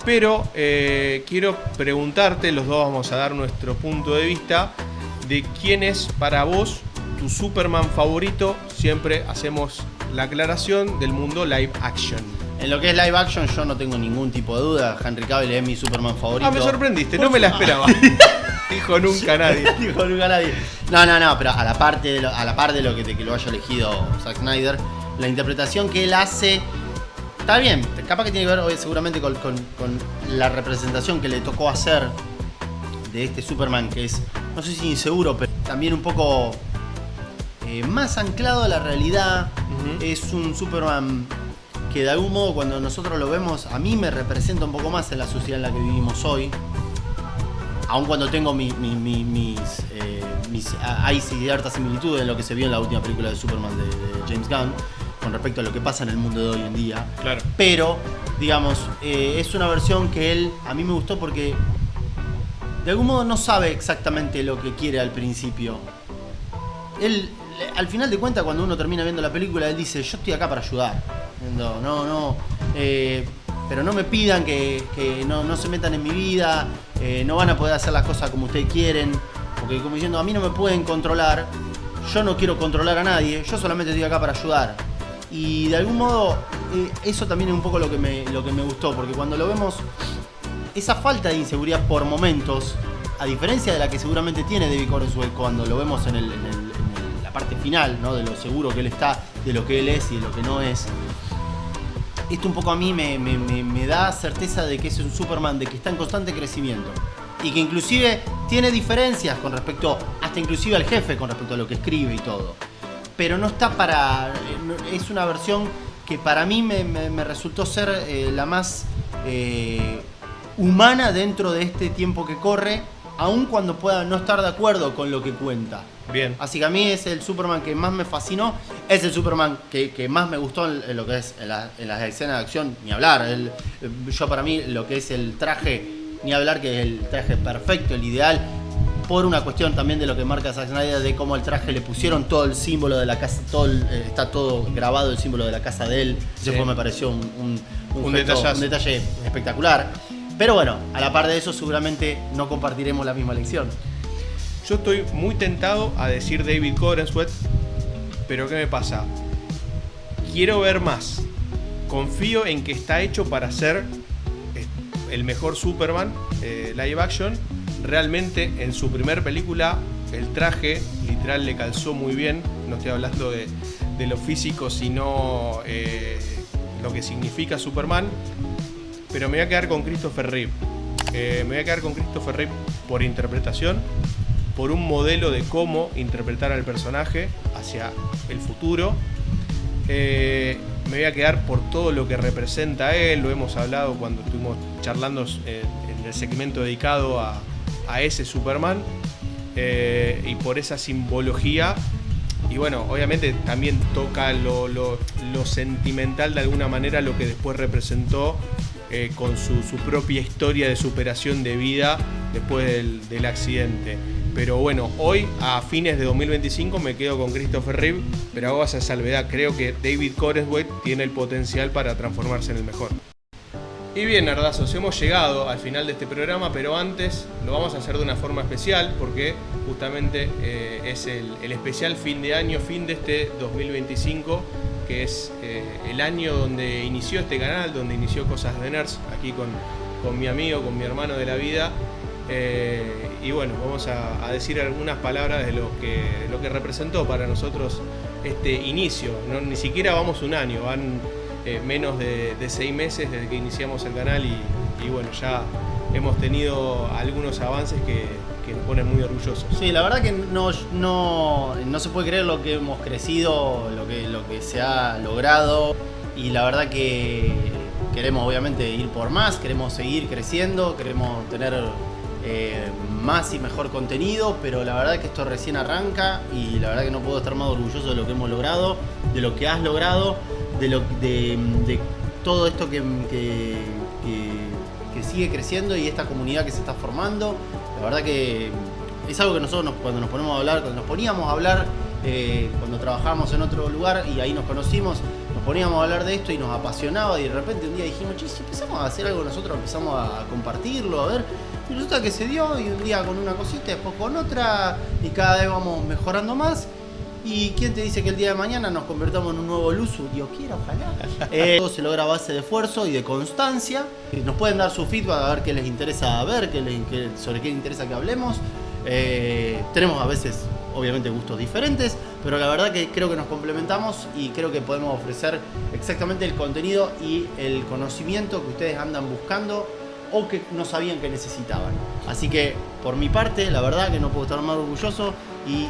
S2: pero quiero preguntarte, los dos vamos a dar nuestro punto de vista de quién es para vos tu Superman favorito. Siempre hacemos la aclaración del mundo live action.
S1: En lo que es live action yo no tengo ningún tipo de duda, Henry Cavill es mi Superman favorito.
S2: Me sorprendiste, no me la esperaba. Dijo nunca nadie.
S1: Dijo nunca nadie. No, pero a la par de lo que lo haya elegido Zack Snyder, la interpretación que él hace está bien, capaz que tiene que ver seguramente con la representación que le tocó hacer de este Superman, que es, no sé si inseguro, pero también un poco más anclado a la realidad. Es un Superman que de algún modo cuando nosotros lo vemos, a mí me representa un poco más en la sociedad en la que vivimos hoy. Aun cuando tengo hay ciertas similitudes en lo que se vio en la última película de Superman de James Gunn con respecto a lo que pasa en el mundo de hoy en día.
S2: Claro.
S1: Pero, digamos, es una versión que a mí me gustó porque de algún modo no sabe exactamente lo que quiere al principio. Él, al final de cuentas, cuando uno termina viendo la película, él dice, yo estoy acá para ayudar. Pero no me pidan que no se metan en mi vida, no van a poder hacer las cosas como ustedes quieren, porque como diciendo, a mí no me pueden controlar, yo no quiero controlar a nadie, yo solamente estoy acá para ayudar. Y de algún modo eso también es un poco lo que me gustó, porque cuando lo vemos, esa falta de inseguridad por momentos, a diferencia de la que seguramente tiene David Corenswell cuando lo vemos en la parte final, ¿no? De lo seguro que él está, de lo que él es y de lo que no es. Esto un poco a mí me da certeza de que es un Superman de que está en constante crecimiento y que inclusive tiene diferencias con respecto, hasta inclusive al jefe con respecto a lo que escribe y todo, pero no está es una versión que para mí me resultó ser la más humana dentro de este tiempo que corre, aun cuando pueda no estar de acuerdo con lo que cuenta.
S2: Bien.
S1: Así que a mí es el Superman que más me fascinó, es el Superman que más me gustó en lo que es en las escenas de acción, ni hablar. Yo para mí lo que es el traje, ni hablar, que es el traje perfecto, el ideal, por una cuestión también de lo que marca Zack Snyder, de cómo el traje le pusieron todo el símbolo de la casa, está todo grabado el símbolo de la casa de él.
S2: Sí.
S1: Eso me pareció un detalle espectacular. Pero bueno, a la par de eso seguramente no compartiremos la misma lección.
S2: Yo estoy muy tentado a decir David Corenswet, pero ¿qué me pasa? Quiero ver más. Confío en que está hecho para ser el mejor Superman live action. Realmente en su primer película el traje literal le calzó muy bien. No estoy hablando de lo físico, sino lo que significa Superman. Pero me voy a quedar con Christopher Reeve. Me voy a quedar con Christopher Reeve por interpretación, por un modelo de cómo interpretar al personaje hacia el futuro. Me voy a quedar por todo lo que representa él. Lo hemos hablado cuando estuvimos charlando en el segmento dedicado a ese Superman, y por esa simbología. Y bueno, obviamente también toca lo sentimental de alguna manera, lo que después representó con su propia historia de superación de vida después del accidente. Pero bueno, hoy a fines de 2025 me quedo con Christopher Reeve, pero hago esa salvedad. Creo que David Corenswet tiene el potencial para transformarse en el mejor. Y bien, nerdazos, hemos llegado al final de este programa, pero antes lo vamos a hacer de una forma especial, porque justamente es el especial fin de año, fin de este 2025, que es el año donde inició este canal, donde inició Cosas de Nerds, aquí con mi amigo, con mi hermano de la vida. Y bueno, vamos a decir algunas palabras de lo que representó para nosotros este inicio. No, ni siquiera vamos un año, van menos de 6 meses desde que iniciamos el canal, y bueno, ya hemos tenido algunos avances que nos ponen muy orgullosos.
S1: Sí, la verdad que no se puede creer lo que hemos crecido, lo que se ha logrado, y la verdad que queremos obviamente ir por más, queremos seguir creciendo, queremos tener más y mejor contenido, pero la verdad que esto recién arranca, y la verdad que no puedo estar más orgulloso de lo que hemos logrado, de lo que has logrado, de todo esto que sigue creciendo, y esta comunidad que se está formando. La verdad que es algo que nosotros cuando nos poníamos a hablar, cuando trabajábamos en otro lugar y ahí nos conocimos, nos poníamos a hablar de esto y nos apasionaba, y de repente un día dijimos, che, si empezamos a hacer algo nosotros, empezamos a compartirlo, a ver, y resulta que se dio, y un día con una cosita, después con otra, y cada vez vamos mejorando más. ¿Y quién te dice que el día de mañana nos convertamos en un nuevo Luzu? Dios quiera, ojalá. Todo se logra a base de esfuerzo y de constancia. Nos pueden dar su feedback, a ver qué les interesa ver, sobre qué les interesa que hablemos. Tenemos a veces, obviamente, gustos diferentes, pero la verdad que creo que nos complementamos, y creo que podemos ofrecer exactamente el contenido y el conocimiento que ustedes andan buscando o que no sabían que necesitaban. Así que, por mi parte, la verdad que no puedo estar más orgulloso, y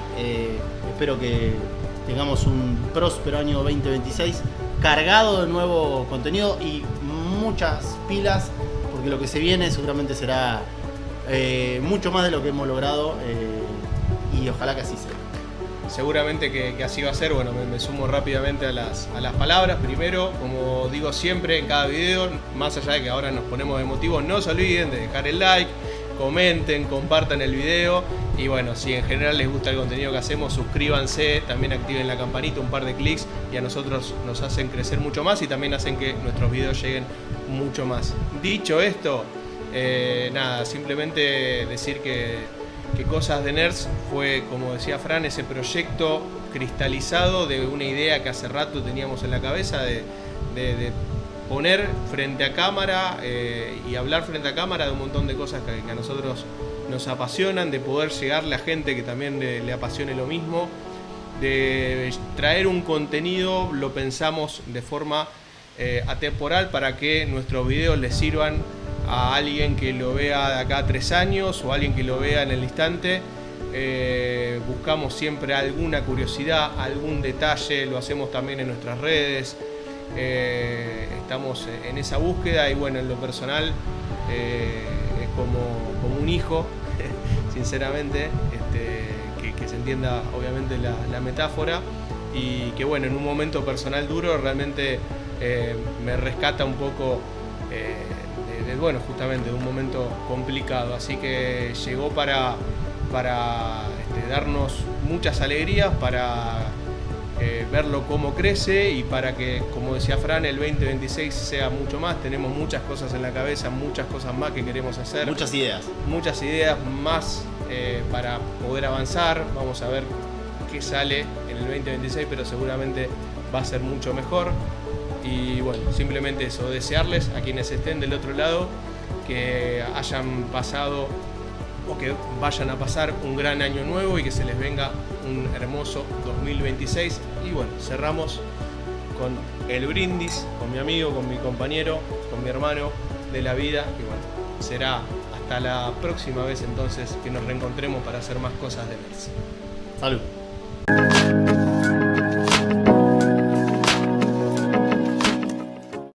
S1: espero que tengamos un próspero año 2026 cargado de nuevo contenido y muchas pilas, porque lo que se viene seguramente será mucho más de lo que hemos logrado, y ojalá que así sea.
S2: Seguramente que así va a ser. Bueno, me sumo rápidamente a las palabras. Primero, como digo siempre en cada video, más allá de que ahora nos ponemos emotivos, no se olviden de dejar el like, comenten, compartan el video, y bueno, si en general les gusta el contenido que hacemos, suscríbanse, también activen la campanita, un par de clics, y a nosotros nos hacen crecer mucho más, y también hacen que nuestros videos lleguen mucho más. Dicho esto, nada, simplemente decir que Cosas de Nerds fue, como decía Fran, ese proyecto cristalizado de una idea que hace rato teníamos en la cabeza de poner frente a cámara y hablar frente a cámara de un montón de cosas que a nosotros nos apasionan, de poder llegarle a gente que también le apasione lo mismo, de traer un contenido, lo pensamos de forma atemporal, para que nuestros videos les sirvan a alguien que lo vea de acá a 3 años o a alguien que lo vea en el instante. Buscamos siempre alguna curiosidad, algún detalle, lo hacemos también en nuestras redes. estamos en esa búsqueda y bueno, en lo personal es como un hijo, sinceramente, que se entienda obviamente la metáfora, y que bueno, en un momento personal duro realmente me rescata un poco bueno, justamente de un momento complicado, así que llegó para darnos muchas alegrías, para verlo cómo crece y para que, como decía Fran, el 2026 sea mucho más. Tenemos muchas cosas en la cabeza, muchas cosas más que queremos hacer.
S1: Muchas ideas más
S2: para poder avanzar. Vamos a ver qué sale en el 2026, pero seguramente va a ser mucho mejor. Y bueno, simplemente eso, desearles a quienes estén del otro lado que hayan pasado o que vayan a pasar un gran año nuevo y que se les venga un hermoso 2026. Y bueno, cerramos con el brindis, con mi amigo, con mi compañero, con mi hermano de la vida. Y bueno, será hasta la próxima vez entonces que nos reencontremos para hacer más cosas de Nerds.
S1: Salud.